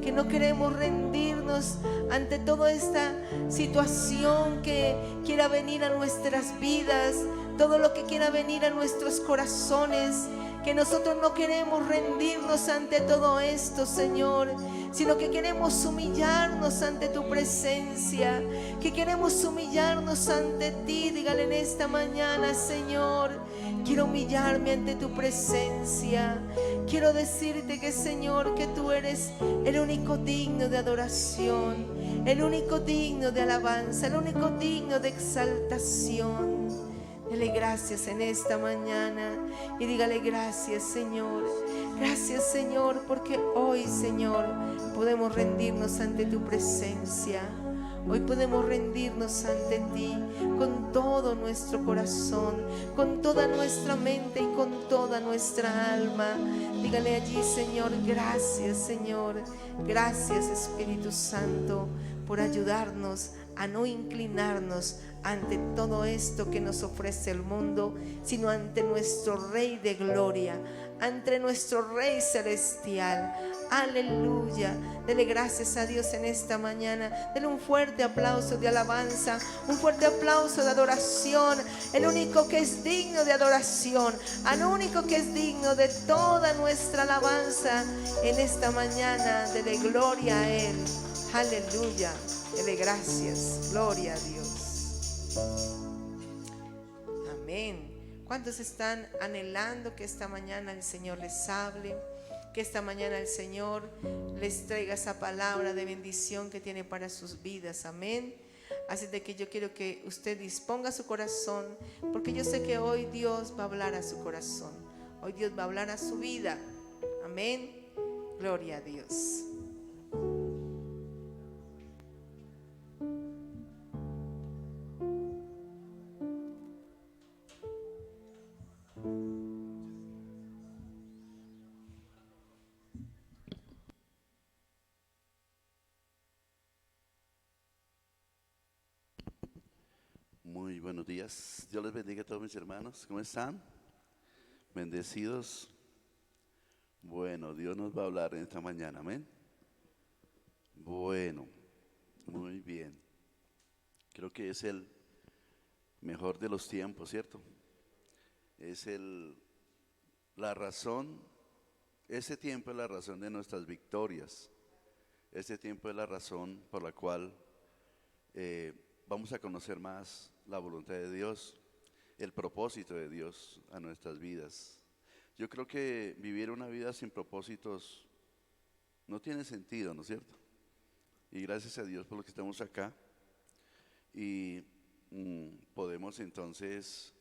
que no queremos rendirnos ante toda esta situación que quiera venir a nuestras vidas, todo lo que quiera venir a nuestros corazones, que nosotros no queremos rendirnos ante todo esto, Señor, sino que queremos humillarnos ante tu presencia, que queremos humillarnos ante ti. Dígale en esta mañana: Señor, quiero humillarme ante tu presencia. Quiero decirte que, Señor, que tú eres el único digno de adoración, el único digno de alabanza, el único digno de exaltación. Dele gracias en esta mañana y dígale: gracias, Señor. Gracias, Señor, porque hoy, Señor, podemos rendirnos ante tu presencia. Hoy podemos rendirnos ante ti con todo nuestro corazón, con toda nuestra mente y con toda nuestra alma. Dígale allí: Señor, gracias, Señor. Gracias, Espíritu Santo, por ayudarnos a no inclinarnos ante todo esto que nos ofrece el mundo, sino ante nuestro Rey de gloria, ante nuestro Rey celestial. Aleluya. Dele gracias a Dios en esta mañana. Dele un fuerte aplauso de alabanza, un fuerte aplauso de adoración. El único que es digno de adoración, al único que es digno de toda nuestra alabanza en esta mañana. Dele gloria a Él. Aleluya. Dele gracias. Gloria a Dios. Amén. ¿Cuántos están anhelando que esta mañana el Señor les hable? Que esta mañana el Señor les traiga esa palabra de bendición que tiene para sus vidas. Amén. Así de que yo quiero que usted disponga su corazón, porque yo sé que hoy Dios va a hablar a su corazón. Hoy Dios va a hablar a su vida. Amén. Gloria a Dios. Buenos días, Dios les bendiga a todos mis hermanos. ¿Cómo están? Bendecidos. Bueno, Dios nos va a hablar en esta mañana, amén. Bueno, muy bien. Creo que es el mejor de los tiempos, ¿cierto? Es la razón, ese tiempo es la razón de nuestras victorias. Ese tiempo es la razón por la cual vamos a conocer más la voluntad de Dios, el propósito de Dios a nuestras vidas. Yo creo que vivir una vida sin propósitos no tiene sentido, ¿no es cierto? Y gracias a Dios por lo que estamos acá y podemos entonces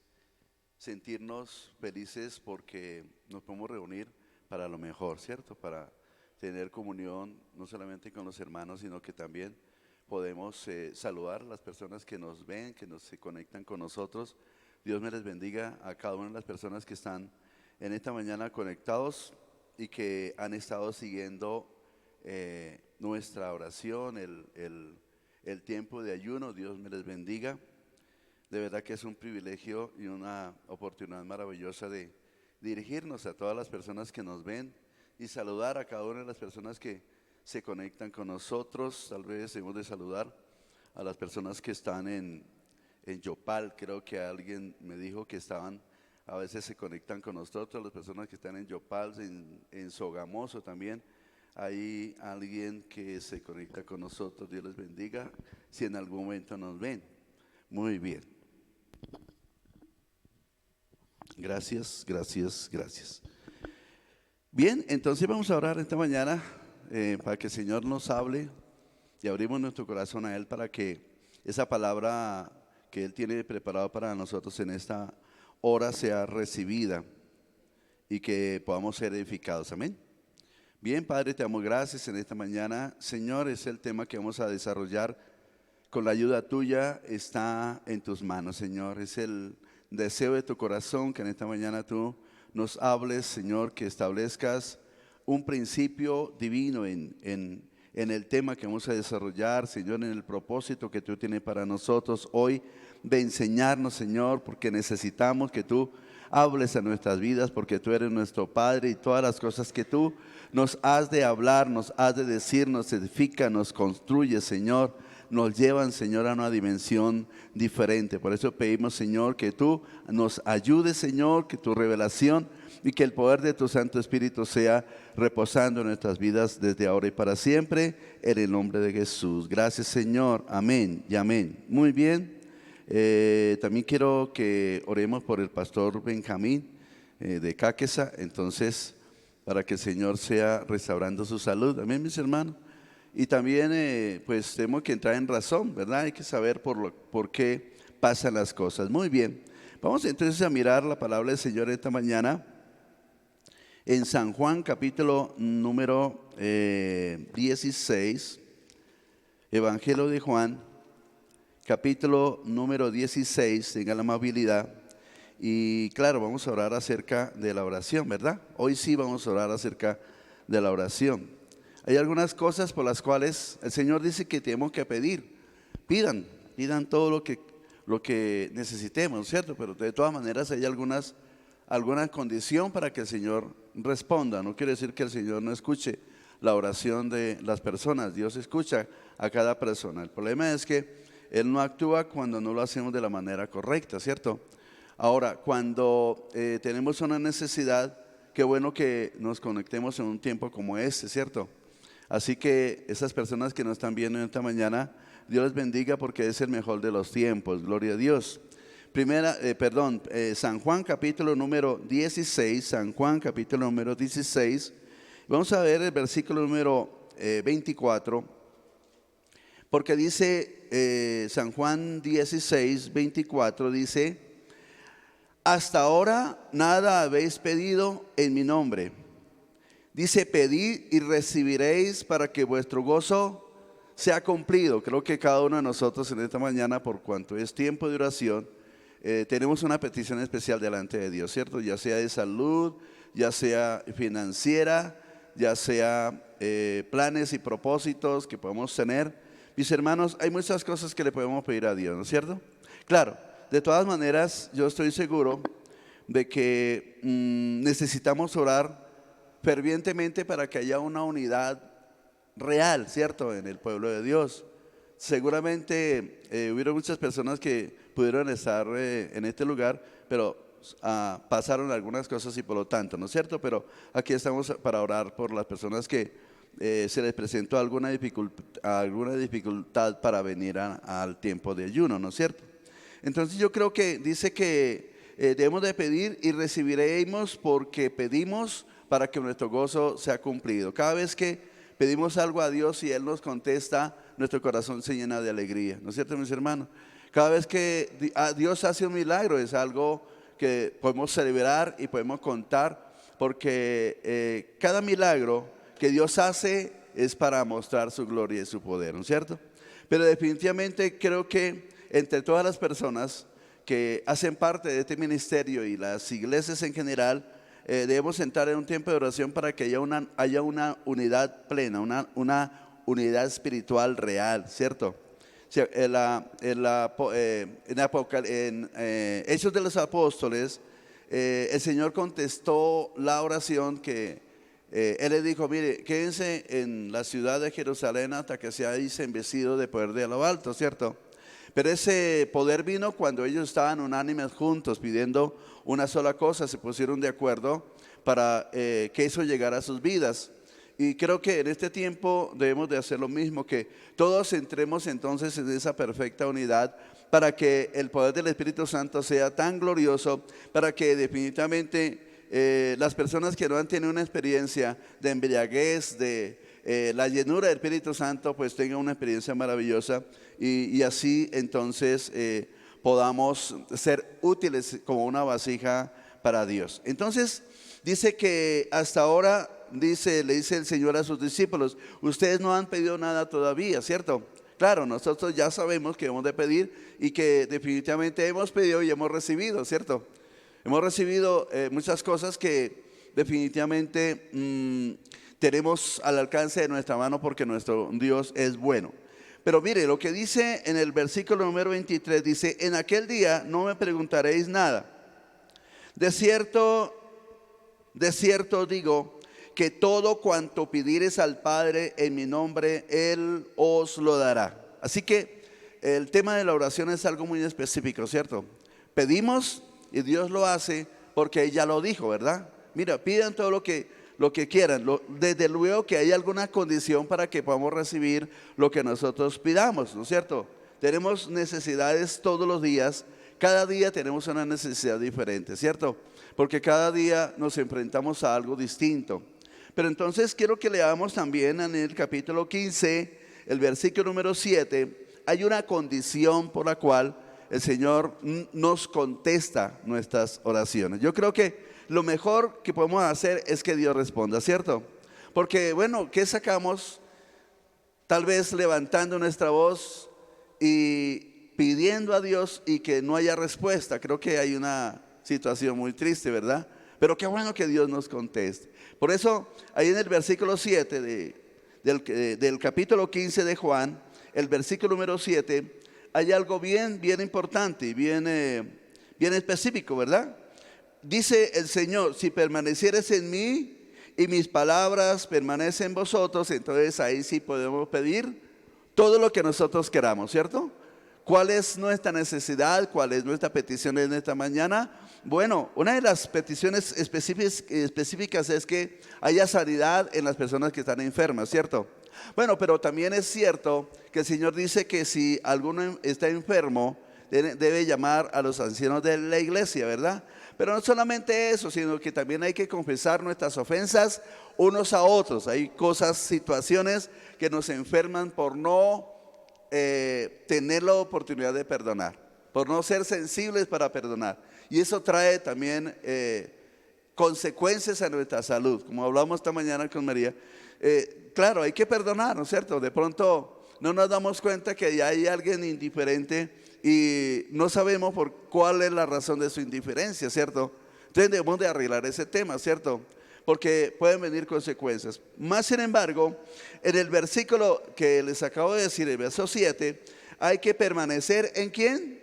sentirnos felices porque nos podemos reunir para lo mejor, ¿cierto? Para tener comunión no solamente con los hermanos, sino que también podemos saludar a las personas que nos ven, que se conectan con nosotros. Dios me les bendiga a cada una de las personas que están en esta mañana conectados y que han estado siguiendo nuestra oración, el tiempo de ayuno. Dios me les bendiga. De verdad que es un privilegio y una oportunidad maravillosa de dirigirnos a todas las personas que nos ven y saludar a cada una de las personas que se conectan con nosotros. Tal vez hemos de saludar a las personas que están en Yopal. Creo que alguien me dijo que a veces se conectan con nosotros, las personas que están en Yopal, en Sogamoso también. Hay alguien que se conecta con nosotros. Dios les bendiga si en algún momento nos ven. Muy bien. Gracias, gracias, gracias. Bien, entonces vamos a orar esta mañana para que el Señor nos hable y abrimos nuestro corazón a Él para que esa palabra que Él tiene preparado para nosotros en esta hora sea recibida y que podamos ser edificados. Amén. Bien, Padre, te damos gracias en esta mañana. Señor, es el tema que vamos a desarrollar. Con la ayuda tuya está en tus manos, Señor. Es el deseo de tu corazón que en esta mañana tú nos hables, Señor, que establezcas un principio divino en el tema que vamos a desarrollar, Señor, en el propósito que tú tienes para nosotros hoy, de enseñarnos, Señor, porque necesitamos que tú hables a nuestras vidas, porque tú eres nuestro Padre y todas las cosas que tú nos has de hablar, nos has de decir, nos edifica, nos construye, Señor, nos llevan, Señor, a una dimensión diferente. Por eso pedimos, Señor, que tú nos ayudes, Señor, que tu revelación y que el poder de tu Santo Espíritu sea reposando en nuestras vidas desde ahora y para siempre, en el nombre de Jesús. Gracias, Señor. Amén y amén. Muy bien. También quiero que oremos por el pastor Benjamín de Cáqueza, entonces, para que el Señor sea restaurando su salud. Amén, mis hermanos. Y también pues tenemos que entrar en razón, ¿verdad? Hay que saber por qué pasan las cosas. Muy bien, vamos entonces a mirar la palabra del Señor esta mañana en San Juan capítulo número 16, Evangelio de Juan capítulo número 16, tenga la amabilidad. Y claro, vamos a orar acerca de la oración, ¿verdad? Hoy sí vamos a orar acerca de la oración. Hay algunas cosas por las cuales el Señor dice que tenemos que pedir. Pidan todo lo que necesitemos, ¿cierto? Pero de todas maneras hay alguna condición para que el Señor responda. No quiere decir que el Señor no escuche la oración de las personas. Dios escucha a cada persona. El problema es que Él no actúa cuando no lo hacemos de la manera correcta, ¿cierto? Ahora, cuando tenemos una necesidad, qué bueno que nos conectemos en un tiempo como este, ¿cierto? Así que esas personas que nos están viendo esta mañana, Dios les bendiga porque es el mejor de los tiempos, gloria a Dios. San Juan capítulo número 16, San Juan capítulo número 16, vamos a ver el versículo número 24, porque dice San Juan 16, 24, dice: hasta ahora nada habéis pedido en mi nombre. Dice: pedid y recibiréis para que vuestro gozo sea cumplido. Creo que cada uno de nosotros en esta mañana, por cuanto es tiempo de oración, tenemos una petición especial delante de Dios, ¿cierto? Ya sea de salud, ya sea financiera, ya sea planes y propósitos que podemos tener. Mis hermanos, hay muchas cosas que le podemos pedir a Dios, ¿no es cierto? Claro, de todas maneras, yo estoy seguro de que necesitamos orar fervientemente para que haya una unidad real, ¿cierto?, en el pueblo de Dios. Seguramente hubieron muchas personas que pudieron estar en este lugar, pero pasaron algunas cosas y por lo tanto, ¿no es cierto? Pero aquí estamos para orar por las personas que se les presentó alguna dificultad para venir al tiempo de ayuno, ¿no es cierto? Entonces yo creo que dice que debemos de pedir y recibiremos porque pedimos para que nuestro gozo sea cumplido. Cada vez que pedimos algo a Dios y Él nos contesta, nuestro corazón se llena de alegría, ¿no es cierto, mis hermanos? Cada vez que Dios hace un milagro es algo que podemos celebrar y podemos contar, porque cada milagro que Dios hace es para mostrar su gloria y su poder, ¿no es cierto? Pero definitivamente creo que entre todas las personas que hacen parte de este ministerio y las iglesias en general, debemos entrar en un tiempo de oración para que haya una unidad plena, una unidad espiritual real, ¿cierto? En Hechos de los Apóstoles, el Señor contestó la oración que Él le dijo: mire, quédense en la ciudad de Jerusalén hasta que seáis embestidos de poder de lo alto, ¿cierto? Pero ese poder vino cuando ellos estaban unánimes juntos, pidiendo una sola cosa, se pusieron de acuerdo para que eso llegara a sus vidas. Y creo que en este tiempo debemos de hacer lo mismo, que todos entremos entonces en esa perfecta unidad para que el poder del Espíritu Santo sea tan glorioso, para que definitivamente las personas que no han tenido una experiencia de embriaguez, de la llenura del Espíritu Santo, pues tengan una experiencia maravillosa y así entonces podamos ser útiles como una vasija para Dios. Entonces dice que hasta ahora le dice el Señor a sus discípulos: ustedes no han pedido nada todavía, ¿cierto? Claro, nosotros ya sabemos que hemos de pedir y que definitivamente hemos pedido y hemos recibido, ¿cierto? Hemos recibido muchas cosas que definitivamente tenemos al alcance de nuestra mano, porque nuestro Dios es bueno. Pero mire lo que dice en el versículo número 23, dice: en aquel día no me preguntaréis nada. De cierto digo que todo cuanto pidiereis al Padre en mi nombre, Él os lo dará. Así que el tema de la oración es algo muy específico, ¿cierto? Pedimos y Dios lo hace porque ella lo dijo, ¿verdad? Mira, pidan todo lo que quieran. Desde luego que hay alguna condición para que podamos recibir lo que nosotros pidamos, ¿no es cierto? Tenemos necesidades todos los días. Cada día tenemos una necesidad diferente, ¿cierto? Porque cada día nos enfrentamos a algo distinto. Pero entonces quiero que leamos también en el capítulo 15, el versículo número 7. Hay una condición por la cual el Señor nos contesta nuestras oraciones. Yo creo que lo mejor que podemos hacer es que Dios responda, ¿cierto? Porque bueno, ¿qué sacamos? Tal vez levantando nuestra voz y pidiendo a Dios y que no haya respuesta. Creo que hay una situación muy triste, ¿verdad? Pero qué bueno que Dios nos conteste. Por eso, ahí en el versículo 7 del capítulo 15 de Juan, el versículo número 7, hay algo bien importante y bien específico, ¿verdad? Dice el Señor: si permanecieres en mí y mis palabras permanecen en vosotros, entonces ahí sí podemos pedir todo lo que nosotros queramos, ¿cierto? ¿Cuál es nuestra necesidad? ¿Cuál es nuestra petición en esta mañana? Bueno, una de las peticiones específicas es que haya sanidad en las personas que están enfermas, ¿cierto? Bueno, pero también es cierto que el Señor dice que si alguno está enfermo, debe llamar a los ancianos de la iglesia, ¿verdad? Pero no solamente eso, sino que también hay que confesar nuestras ofensas unos a otros. Hay cosas, situaciones que nos enferman por no tener la oportunidad de perdonar, por no ser sensibles para perdonar. Y eso trae también consecuencias a nuestra salud. Como hablamos esta mañana con María, claro, hay que perdonar, ¿no es cierto? De pronto no nos damos cuenta que ya hay alguien indiferente y no sabemos por cuál es la razón de su indiferencia, ¿cierto? Entonces debemos de arreglar ese tema, ¿cierto? Porque pueden venir consecuencias. Más sin embargo, en el versículo que les acabo de decir, el verso 7, hay que permanecer ¿en quién?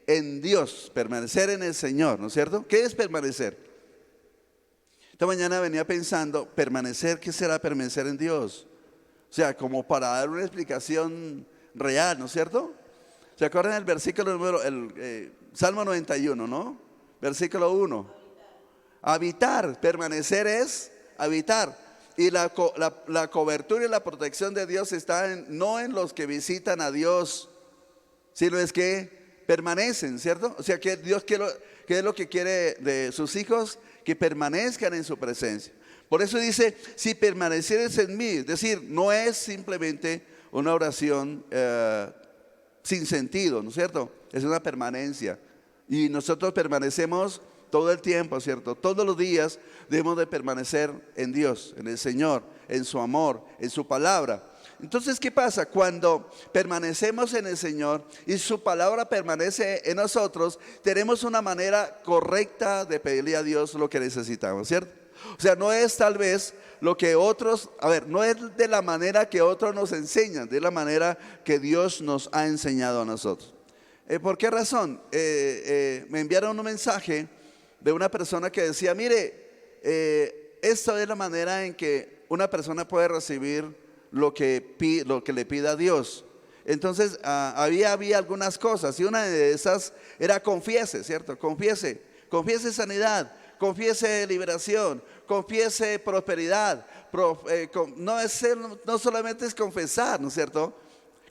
en Dios, permanecer en el Señor, ¿no es cierto? ¿Qué es permanecer? Esta mañana venía pensando, permanecer, ¿qué será permanecer en Dios? O sea, como para dar una explicación real, ¿no es cierto? ¿Se acuerdan del versículo número, Salmo 91, ¿no? Versículo 1. Habitar, permanecer es habitar. Y la cobertura y la protección de Dios está no en los que visitan a Dios, sino es que permanecen, ¿cierto? O sea, que Dios ¿qué es lo que quiere de sus hijos? Que permanezcan en su presencia. Por eso dice, si permanecieres en mí, es decir, no es simplemente una oración sin sentido, ¿no es cierto? Es una permanencia. Y nosotros permanecemos todo el tiempo, ¿cierto? Todos los días debemos de permanecer en Dios, en el Señor, en su amor, en su palabra. Entonces, ¿qué pasa? Cuando permanecemos en el Señor y su palabra permanece en nosotros, tenemos una manera correcta de pedirle a Dios lo que necesitamos, ¿cierto? O sea, no es tal vez lo que otros, no es de la manera que otros nos enseñan, de la manera que Dios nos ha enseñado a nosotros. ¿Por qué razón? Me enviaron un mensaje de una persona que decía, mire, esta es la manera en que una persona puede recibir lo que le pida a Dios. Entonces había algunas cosas y una de esas era confiese, ¿cierto? Confiese sanidad, confiese liberación, confiese prosperidad. No solamente es confesar, ¿no es cierto?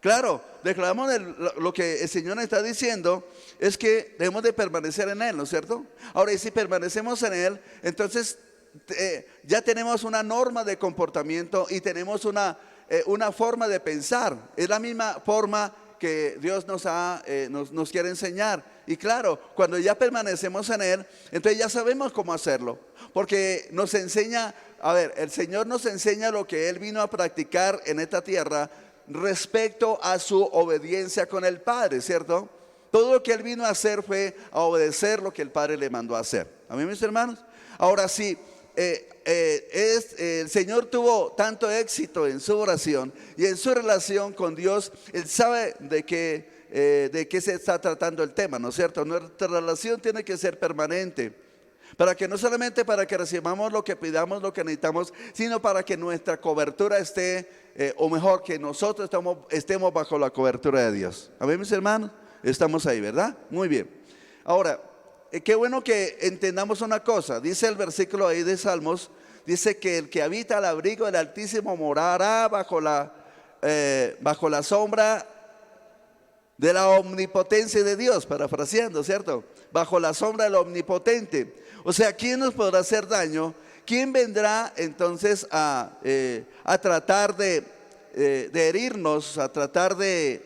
Claro, declaramos lo que el Señor está diciendo es que debemos de permanecer en Él, ¿no es cierto? Ahora, y si permanecemos en Él, entonces ya tenemos una norma de comportamiento y tenemos una forma de pensar. Es la misma forma que Dios nos quiere enseñar. Y claro, cuando ya permanecemos en Él, entonces ya sabemos cómo hacerlo. Porque nos enseña, el Señor nos enseña lo que Él vino a practicar en esta tierra respecto a su obediencia con el Padre, ¿cierto? Todo lo que Él vino a hacer fue a obedecer lo que el Padre le mandó a hacer. ¿Amén, mis hermanos? Ahora sí, el Señor tuvo tanto éxito en su oración y en su relación con Dios. Él sabe de qué se está tratando el tema, ¿no es cierto? Nuestra relación tiene que ser permanente, para que no solamente para que recibamos lo que pidamos, lo que necesitamos, sino para que nuestra cobertura esté, o mejor, que nosotros estemos bajo la cobertura de Dios. Amén, mis hermanos, estamos ahí, ¿verdad? Muy bien. Ahora, qué bueno que entendamos una cosa. Dice el versículo ahí de Salmos, dice que el que habita al abrigo del Altísimo morará bajo la sombra de la omnipotencia de Dios, parafraseando, ¿cierto? Bajo la sombra del omnipotente. O sea, ¿quién nos podrá hacer daño? ¿Quién vendrá entonces a tratar de herirnos, a tratar de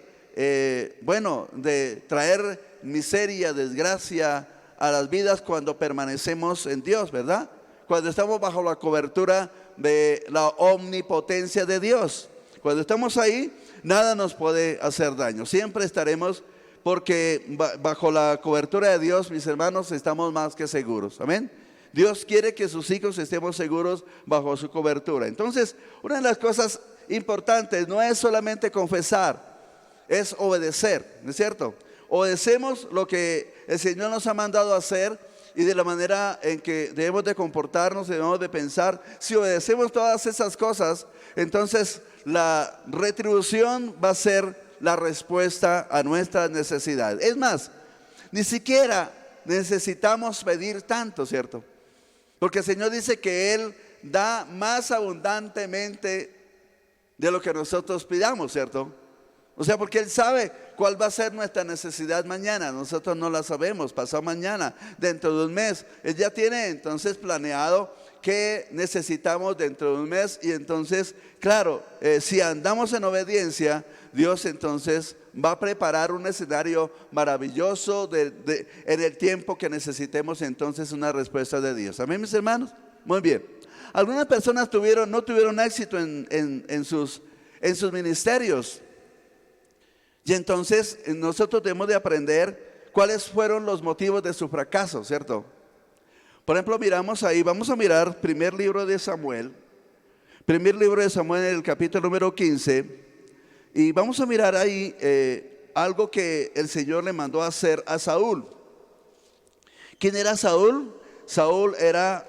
traer miseria, desgracia a las vidas cuando permanecemos en Dios, ¿verdad? Cuando estamos bajo la cobertura de la omnipotencia de Dios. Cuando estamos ahí, nada nos puede hacer daño. Siempre estaremos, porque bajo la cobertura de Dios, mis hermanos, estamos más que seguros. Amén. Dios quiere que sus hijos estemos seguros bajo su cobertura. Entonces, una de las cosas importantes no es solamente confesar, es obedecer, ¿no es cierto? Obedecemos lo que el Señor nos ha mandado a hacer y de la manera en que debemos de comportarnos, debemos de pensar. Si obedecemos todas esas cosas, entonces la retribución va a ser la respuesta a nuestras necesidades. Es más, ni siquiera necesitamos pedir tanto, ¿cierto? Porque el Señor dice que Él da más abundantemente de lo que nosotros pidamos, ¿cierto? O sea, porque Él sabe cuál va a ser nuestra necesidad mañana. Nosotros no la sabemos, pasado mañana, dentro de un mes. Él ya tiene entonces planeado qué necesitamos dentro de un mes. Y entonces, claro, si andamos en obediencia, Dios entonces va a preparar un escenario maravilloso en el tiempo que necesitemos entonces una respuesta de Dios. ¿Amén, mis hermanos? Muy bien. Algunas personas no tuvieron éxito en sus ministerios. Y entonces nosotros debemos de aprender cuáles fueron los motivos de su fracaso, ¿cierto? Por ejemplo, miramos ahí, vamos a mirar primer libro de Samuel en el capítulo número 15. Y vamos a mirar ahí algo que el Señor le mandó a hacer a Saúl. ¿Quién era Saúl? Saúl era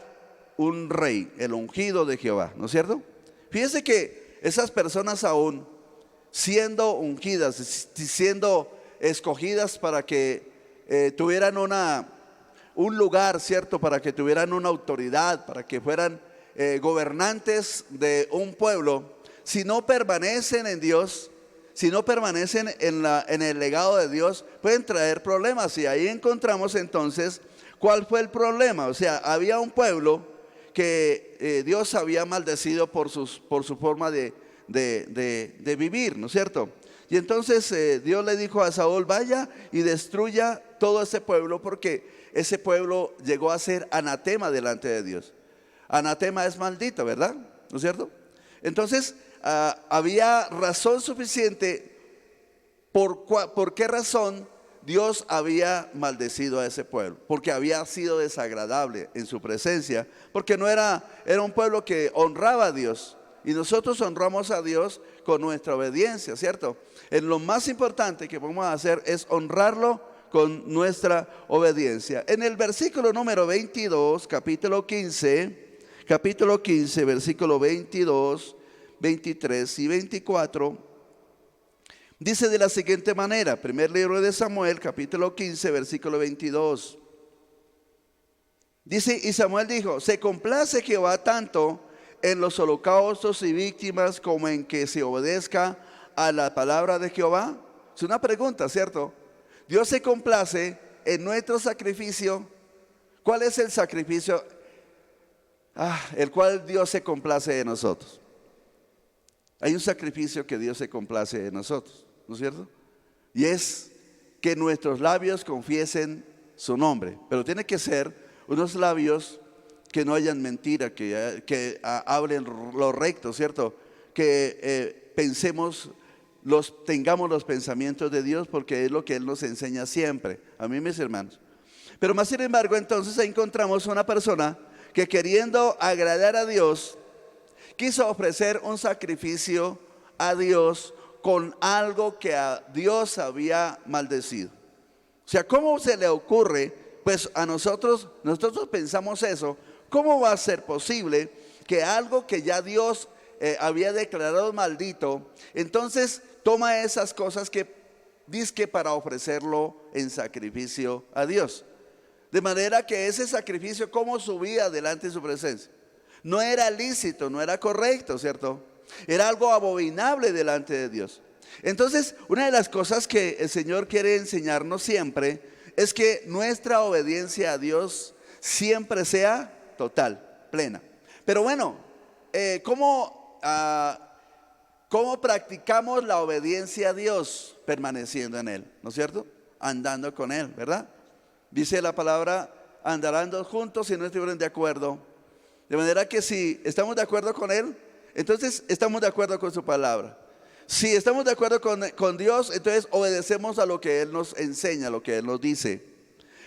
un rey, el ungido de Jehová, ¿no es cierto? Fíjense que esas personas aún siendo ungidas, siendo escogidas para que tuvieran un lugar, ¿cierto? Para que tuvieran una autoridad, para que fueran gobernantes de un pueblo, si no permanecen en Dios, si no permanecen en el legado de Dios, pueden traer problemas. Y ahí encontramos entonces cuál fue el problema. O sea, había un pueblo que Dios había maldecido por su forma de vivir, ¿no es cierto? Y entonces Dios le dijo a Saúl: vaya y destruya todo ese pueblo, porque ese pueblo llegó a ser anatema delante de Dios. Anatema es maldito, ¿verdad? ¿No es cierto? Entonces había razón suficiente. ¿Por qué razón Dios había maldecido a ese pueblo? Porque había sido desagradable en su presencia, porque era un pueblo que honraba a Dios. Y nosotros honramos a Dios con nuestra obediencia, ¿cierto? Lo más importante que podemos hacer es honrarlo con nuestra obediencia. En el versículo número 22, capítulo 15, versículo 22, 23 y 24, dice de la siguiente manera: primer libro de Samuel, capítulo 15, versículo 22. Dice: y Samuel dijo: ¿se complace Jehová tanto en los holocaustos y víctimas como en que se obedezca a la palabra de Jehová? Es una pregunta, ¿cierto? Dios se complace en nuestro sacrificio. ¿Cuál es el sacrificio el cual Dios se complace de nosotros? Hay un sacrificio que Dios se complace de nosotros, ¿no es cierto? Y es que nuestros labios confiesen su nombre. Pero tiene que ser unos labios que no hayan mentira, que hablen lo recto, ¿cierto? Que tengamos los pensamientos de Dios, porque es lo que Él nos enseña siempre. A mí, mis hermanos. Pero más sin embargo, entonces encontramos una persona que, queriendo agradar a Dios, quiso ofrecer un sacrificio a Dios con algo que a Dios había maldecido. O sea, ¿cómo se le ocurre? Pues a nosotros pensamos eso. ¿Cómo va a ser posible que algo que ya Dios había declarado maldito, entonces toma esas cosas que dizque para ofrecerlo en sacrificio a Dios? De manera que ese sacrificio, ¿cómo subía delante de su presencia? No era lícito, no era correcto, ¿cierto? Era algo abominable delante de Dios. Entonces, una de las cosas que el Señor quiere enseñarnos siempre es que nuestra obediencia a Dios siempre sea total, plena. Pero bueno, ¿cómo practicamos la obediencia a Dios? Permaneciendo en Él, ¿no es cierto? Andando con Él, ¿verdad? Dice la palabra: andarán dos juntos si no estuvieran de acuerdo. De manera que si estamos de acuerdo con Él, entonces estamos de acuerdo con su palabra. Si estamos de acuerdo con Dios, entonces obedecemos a lo que Él nos enseña, lo que Él nos dice.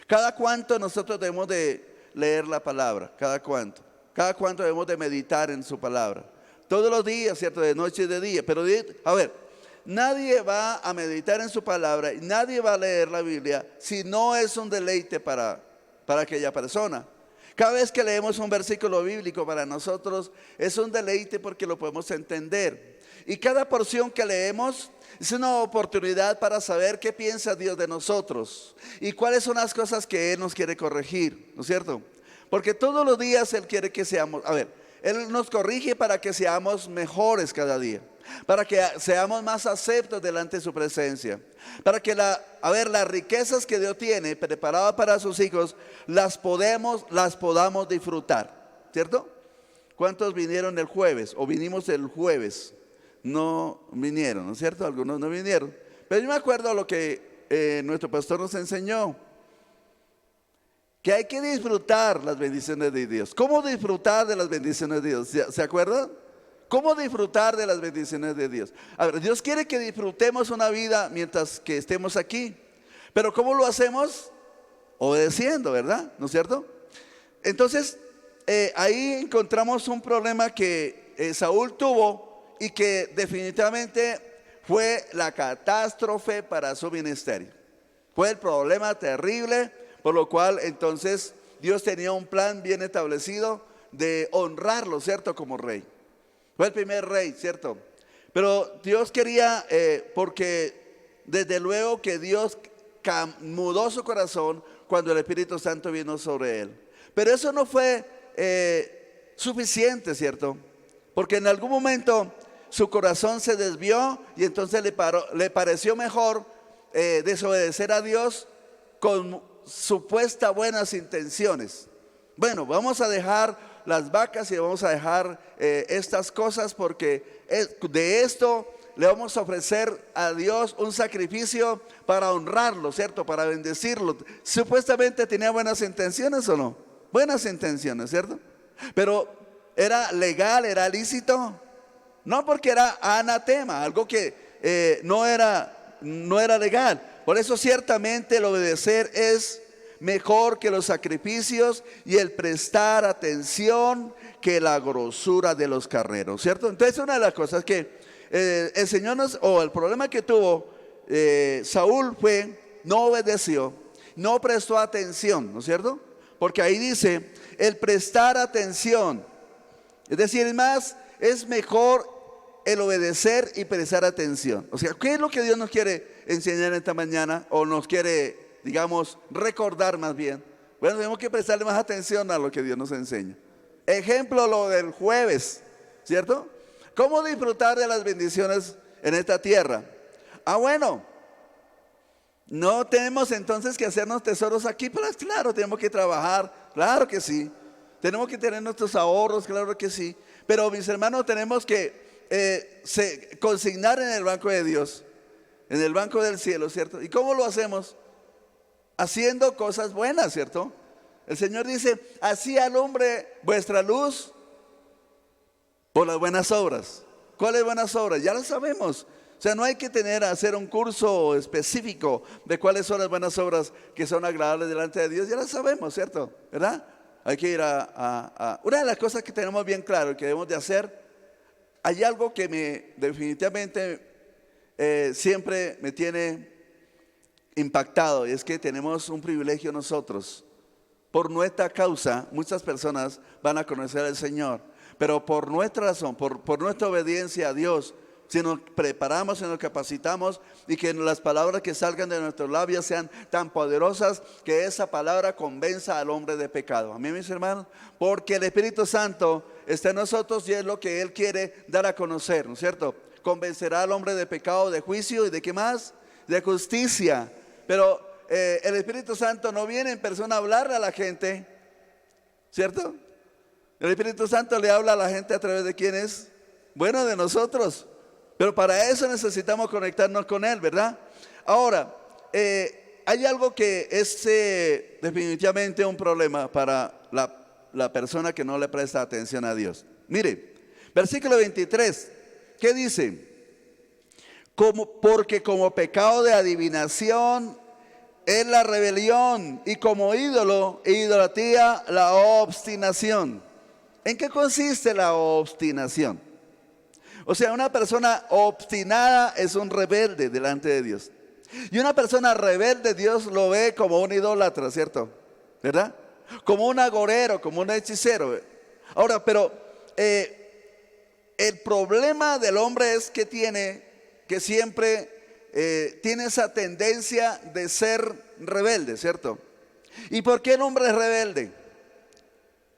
¿Cada cuánto nosotros debemos de leer la palabra? ¿Cada cuánto debemos de meditar en su palabra? Todos los días, ¿cierto? De noche y de día. Pero a ver, nadie va a meditar en su palabra y nadie va a leer la Biblia si no es un deleite para aquella persona. Cada vez que leemos un versículo bíblico, para nosotros es un deleite porque lo podemos entender. Y cada porción que leemos es una oportunidad para saber qué piensa Dios de nosotros y cuáles son las cosas que Él nos quiere corregir, ¿no es cierto? Porque todos los días Él quiere que seamos, Él nos corrige para que seamos mejores cada día, para que seamos más aceptos delante de su presencia, para que las riquezas que Dios tiene preparadas para sus hijos las podamos disfrutar, ¿cierto? ¿Cuántos vinieron el jueves o vinimos el jueves? No vinieron, ¿no es cierto? Algunos no vinieron. Pero yo me acuerdo lo que nuestro pastor nos enseñó, que hay que disfrutar las bendiciones de Dios. ¿Cómo disfrutar de las bendiciones de Dios? ¿Se acuerdan? ¿Cómo disfrutar de las bendiciones de Dios? A ver, Dios quiere que disfrutemos una vida mientras que estemos aquí. Pero ¿cómo lo hacemos? Obedeciendo, ¿verdad? ¿No es cierto? Entonces, ahí encontramos un problema que Saúl tuvo y que definitivamente fue la catástrofe para su ministerio. Fue el problema terrible, por lo cual entonces Dios tenía un plan bien establecido de honrarlo, ¿cierto? Como rey. Fue el primer rey, ¿cierto? Pero Dios quería, porque desde luego que Dios mudó su corazón cuando el Espíritu Santo vino sobre él. Pero eso no fue suficiente, ¿cierto? Porque en algún momento su corazón se desvió y entonces le pareció mejor desobedecer a Dios con supuestas buenas intenciones. Bueno, vamos a dejar las vacas y vamos a dejar estas cosas porque de esto le vamos a ofrecer a Dios un sacrificio para honrarlo, ¿cierto? Para bendecirlo. Supuestamente tenía buenas intenciones, ¿o no? Buenas intenciones, ¿cierto? Pero ¿era legal, era lícito? No, porque era anatema, algo que no era legal. Por eso ciertamente el obedecer es mejor que los sacrificios y el prestar atención que la grosura de los carneros, ¿cierto? Entonces una de las cosas que el Señor el problema que tuvo Saúl fue, no obedeció, no prestó atención, ¿no es cierto? Porque ahí dice, el prestar atención, es decir, es mejor el obedecer y prestar atención. O sea, ¿qué es lo que Dios nos quiere enseñar esta mañana? O nos quiere, digamos, recordar más bien. Bueno, tenemos que prestarle más atención a lo que Dios nos enseña. Ejemplo, lo del jueves, ¿cierto? ¿Cómo disfrutar de las bendiciones en esta tierra? Bueno, no tenemos entonces que hacernos tesoros aquí, pero claro, tenemos que trabajar, claro que sí. Tenemos que tener nuestros ahorros, claro que sí. Pero mis hermanos, tenemos que consignar en el banco de Dios, en el banco del cielo, ¿cierto? ¿Y cómo lo hacemos? Haciendo cosas buenas, ¿cierto? El Señor dice, así alumbre vuestra luz por las buenas obras. ¿Cuáles buenas obras? Ya las sabemos. O sea, no hay que hacer un curso específico de cuáles son las buenas obras que son agradables delante de Dios. Ya las sabemos, ¿cierto? ¿Verdad? Hay que ir una de las cosas que tenemos bien claro que debemos de hacer. Hay algo que definitivamente siempre me tiene impactado, y es que tenemos un privilegio nosotros. Por nuestra causa, muchas personas van a conocer al Señor, pero por nuestra razón, por nuestra obediencia a Dios, si nos preparamos, si nos capacitamos y que las palabras que salgan de nuestros labios sean tan poderosas que esa palabra convenza al hombre de pecado. Amén, mis hermanos, porque el Espíritu Santo está en nosotros y es lo que Él quiere dar a conocer, ¿no es cierto? Convencerá al hombre de pecado, de juicio y de ¿qué más? De justicia. Pero el Espíritu Santo no viene en persona a hablarle a la gente, ¿cierto? El Espíritu Santo le habla a la gente a través de ¿quién es? Bueno, de nosotros. Pero para eso necesitamos conectarnos con Él, ¿verdad? Ahora, hay algo que es definitivamente un problema para la persona que no le presta atención a Dios. Mire, versículo 23, ¿qué dice? Porque como pecado de adivinación es la rebelión, y como ídolo e idolatría la obstinación. ¿En qué consiste la obstinación? O sea, una persona obstinada es un rebelde delante de Dios. Y una persona rebelde, Dios lo ve como un idólatra, ¿cierto? ¿Verdad? Como un agorero, como un hechicero. Ahora, pero el problema del hombre es que siempre tiene esa tendencia de ser rebelde, ¿cierto? ¿Y por qué el hombre es rebelde?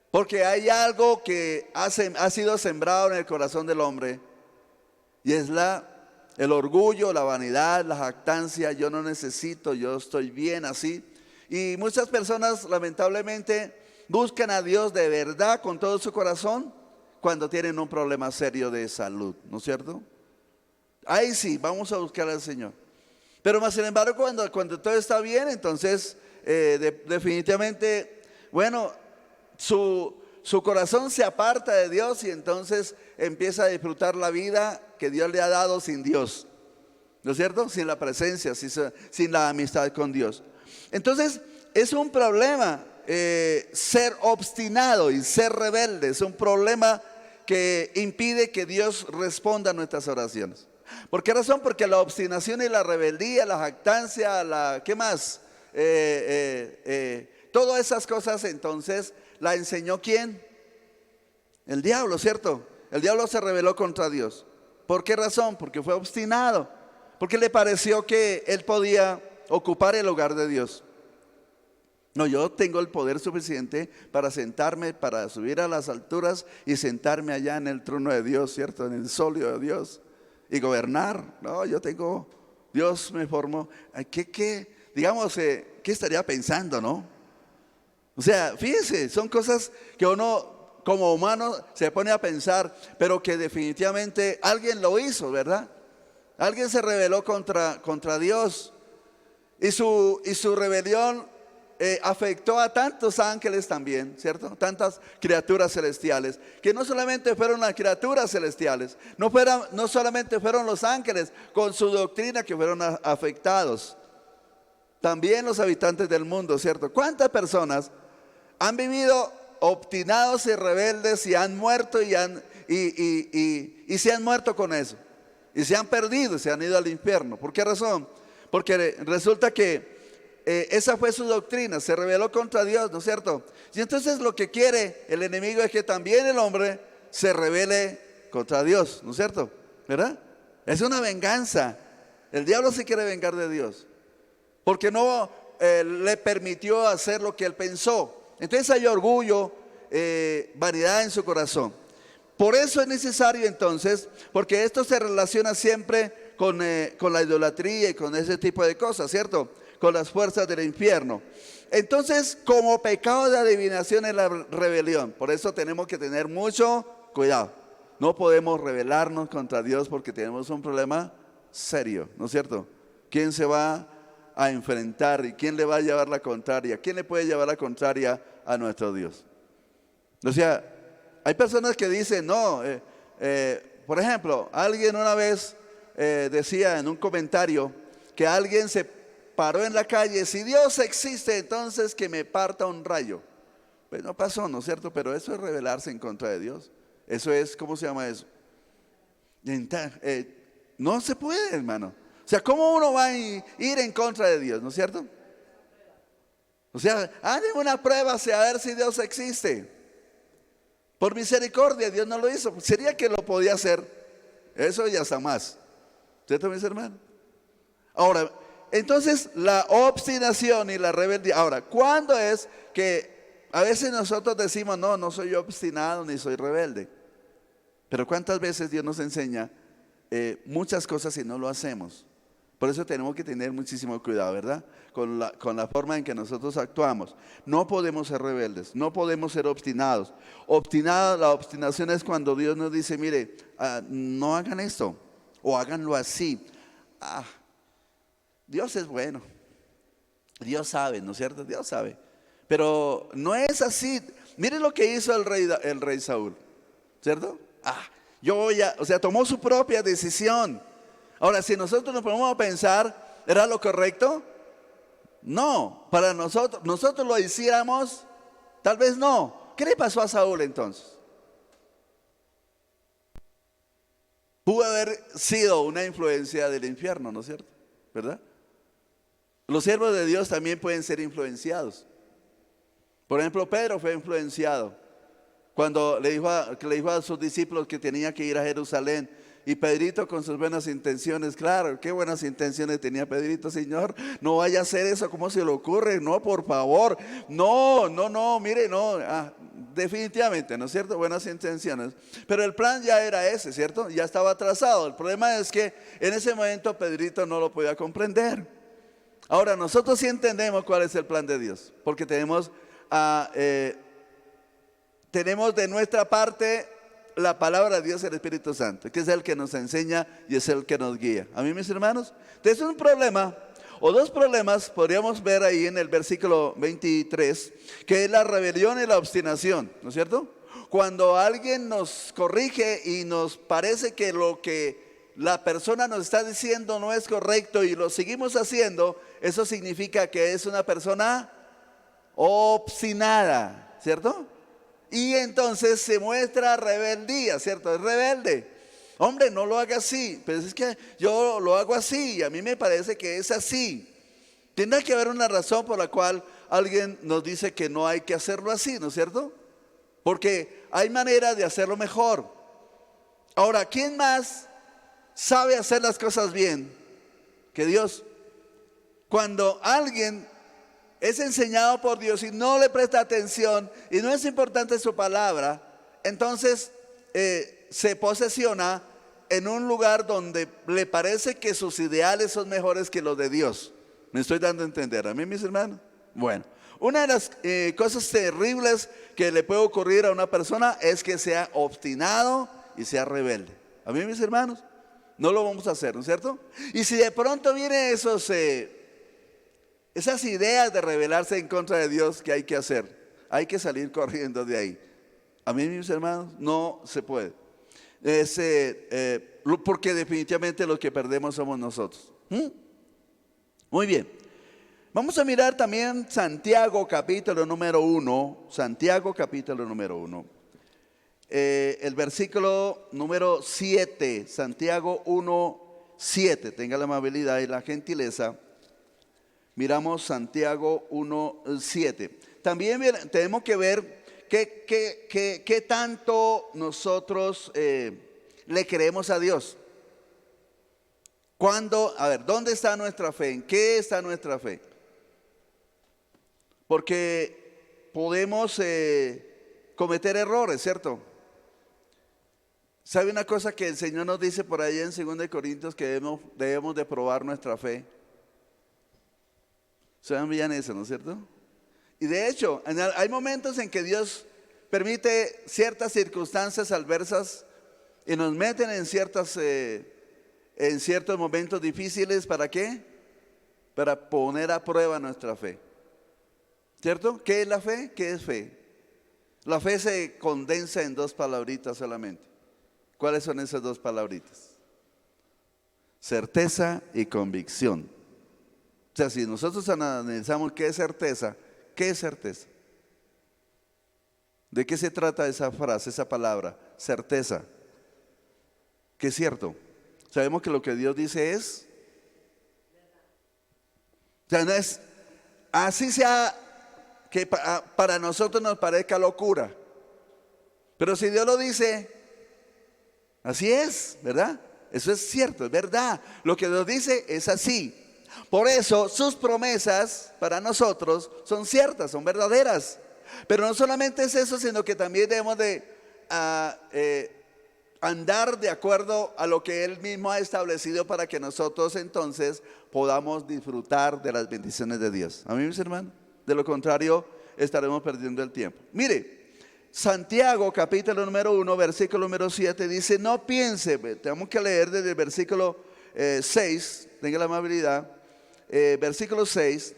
Porque hay algo que ha sido sembrado en el corazón del hombre. Y es el orgullo, la vanidad, la jactancia. Yo no necesito, yo estoy bien así. Y muchas personas lamentablemente buscan a Dios de verdad con todo su corazón cuando tienen un problema serio de salud, ¿no es cierto? Ahí sí, vamos a buscar al Señor. Pero más sin embargo, cuando todo está bien, entonces definitivamente, bueno, su corazón se aparta de Dios y entonces empieza a disfrutar la vida que Dios le ha dado sin Dios, ¿no es cierto? Sin la presencia, sin la amistad con Dios. Entonces es un problema ser obstinado y ser rebelde. Es un problema que impide que Dios responda a nuestras oraciones. ¿Por qué razón? Porque la obstinación y la rebeldía, la jactancia, ¿qué más? Todas esas cosas entonces la enseñó ¿quién? El diablo, ¿cierto? El diablo se rebeló contra Dios. ¿Por qué razón? Porque fue obstinado, porque le pareció que él podía ocupar el lugar de Dios. No, yo tengo el poder suficiente para sentarme, para subir a las alturas y sentarme allá en el trono de Dios, ¿cierto? En el solio de Dios y gobernar. No, yo tengo, Dios me formó. Digamos, ¿qué estaría pensando, no? O sea, fíjese, son cosas que uno como humano se pone a pensar, pero que definitivamente alguien lo hizo, ¿verdad? Alguien se rebeló contra Dios y su rebelión afectó a tantos ángeles también, ¿cierto? Tantas criaturas celestiales, que no solamente fueron las criaturas celestiales, no solamente fueron los ángeles con su doctrina que fueron afectados, también los habitantes del mundo, ¿cierto? ¿Cuántas personas han vivido obstinados y rebeldes y han muerto y se han muerto con eso? Y se han perdido y se han ido al infierno. ¿Por qué razón? Porque resulta que esa fue su doctrina, se rebeló contra Dios, ¿no es cierto? Y entonces lo que quiere el enemigo es que también el hombre se rebele contra Dios, ¿no es cierto? ¿Verdad? Es una venganza. El diablo se quiere vengar de Dios, porque no le permitió hacer lo que él pensó. Entonces hay orgullo, vanidad en su corazón. Por eso es necesario entonces, porque esto se relaciona siempre con la idolatría y con ese tipo de cosas, ¿cierto? Con las fuerzas del infierno. Entonces, como pecado de adivinación es la rebelión. Por eso tenemos que tener mucho cuidado. No podemos rebelarnos contra Dios porque tenemos un problema serio, ¿no es cierto? ¿Quién se va a enfrentar y quién le va a llevar la contraria? ¿Quién le puede llevar la contraria a nuestro Dios? O sea, hay personas que dicen, no, por ejemplo, alguien una vez decía en un comentario que alguien se paró en la calle: si Dios existe, entonces que me parta un rayo. Pues no pasó, ¿no es cierto? Pero eso es rebelarse en contra de Dios. Eso es, ¿cómo se llama eso? No se puede, hermano. O sea, ¿cómo uno va a ir en contra de Dios, no es cierto? O sea, hagan una prueba a ver si Dios existe. Por misericordia, Dios no lo hizo. Sería que lo podía hacer. Eso ya está más. ¿Cierto, mis hermanos? Ahora, entonces la obstinación y la rebeldía. Ahora, ¿cuándo es que a veces nosotros decimos, no soy obstinado ni soy rebelde? Pero ¿cuántas veces Dios nos enseña muchas cosas y no lo hacemos? Por eso tenemos que tener muchísimo cuidado, ¿verdad? Con la forma en que nosotros actuamos. No podemos ser rebeldes, no podemos ser obstinados. La obstinación es cuando Dios nos dice, mire, no hagan esto o háganlo así. Dios es bueno, Dios sabe, ¿no es cierto? Dios sabe, pero no es así. Miren lo que hizo el rey Saúl, ¿cierto? Tomó su propia decisión. Ahora, si nosotros nos ponemos a pensar, ¿era lo correcto? No, para nosotros lo hiciéramos, tal vez no. ¿Qué le pasó a Saúl entonces? Pudo haber sido una influencia del infierno, ¿no es cierto? ¿Verdad? Los siervos de Dios también pueden ser influenciados. Por ejemplo, Pedro fue influenciado cuando le dijo a sus discípulos que tenía que ir a Jerusalén. Y Pedrito con sus buenas intenciones, claro, qué buenas intenciones tenía Pedrito: Señor, no vaya a hacer eso, ¿cómo se le ocurre? No, por favor, no, mire, no, definitivamente, ¿no es cierto? Buenas intenciones, pero el plan ya era ese, ¿cierto? Ya estaba trazado. El problema es que en ese momento Pedrito no lo podía comprender. Ahora, nosotros sí entendemos cuál es el plan de Dios, porque tenemos de nuestra parte la palabra de Dios, el Espíritu Santo, que es el que nos enseña y es el que nos guía. A mí, mis hermanos, entonces un problema o dos problemas podríamos ver ahí en el versículo 23, que es la rebelión y la obstinación, ¿no es cierto? Cuando alguien nos corrige y nos parece que lo que la persona nos está diciendo no es correcto y lo seguimos haciendo, eso significa que es una persona obstinada, ¿cierto? y entonces se muestra rebeldía, ¿cierto? Es rebelde. Hombre, no lo haga así, pero es que yo lo hago así y a mí me parece que es así. Tiene que haber una razón por la cual alguien nos dice que no hay que hacerlo así, ¿no es cierto? Porque hay maneras de hacerlo mejor. Ahora, ¿quién más sabe hacer las cosas bien que Dios? Cuando alguien es enseñado por Dios y no le presta atención y no es importante su palabra, entonces se posesiona en un lugar donde le parece que sus ideales son mejores que los de Dios. ¿Me estoy dando a entender? ¿A mí, mis hermanos? Bueno, una de las cosas terribles que le puede ocurrir a una persona es que sea obstinado y sea rebelde. ¿A mí, mis hermanos? No lo vamos a hacer, ¿no es cierto? Y si de pronto vienen esas ideas de rebelarse en contra de Dios, ¿qué hay que hacer? Hay que salir corriendo de ahí. A mí, mis hermanos, no se puede. Porque definitivamente los que perdemos somos nosotros. Muy bien. Vamos a mirar también Santiago capítulo número 1. Santiago capítulo número 1. El versículo número 7. Santiago 1, 7. Tenga la amabilidad y la gentileza. Miramos Santiago 1, 7. También tenemos que ver qué tanto nosotros le creemos a Dios. ¿Dónde está nuestra fe? ¿En qué está nuestra fe? Porque podemos cometer errores, ¿cierto? ¿Sabe una cosa que el Señor nos dice por ahí en 2 Corintios que debemos de probar nuestra fe? ¿Saben bien eso, no es cierto? Y de hecho, hay momentos en que Dios permite ciertas circunstancias adversas y nos meten en ciertos momentos difíciles. ¿Para qué? Para poner a prueba nuestra fe. ¿Cierto? ¿Qué es la fe? ¿Qué es fe? La fe se condensa en 2 palabritas solamente. ¿Cuáles son esas 2 palabritas? Certeza y convicción. O sea, si nosotros analizamos qué es certeza, ¿qué es certeza? ¿De qué se trata esa frase, esa palabra? Certeza. Que es cierto. Sabemos que lo que Dios dice es. O sea, no es así sea que para nosotros nos parezca locura. Pero si Dios lo dice, así es, ¿verdad? Eso es cierto, es verdad. Lo que Dios dice es así. Por eso sus promesas para nosotros son ciertas, son verdaderas. Pero no solamente es eso, sino que también debemos de andar de acuerdo a lo que Él mismo ha establecido para que nosotros entonces podamos disfrutar de las bendiciones de Dios. ¿A mí, mis hermanos? De lo contrario, estaremos perdiendo el tiempo. Mire, Santiago capítulo número 1, versículo número 7 dice: no piense, tenemos que leer desde el versículo 6, tenga la amabilidad, versículo 6,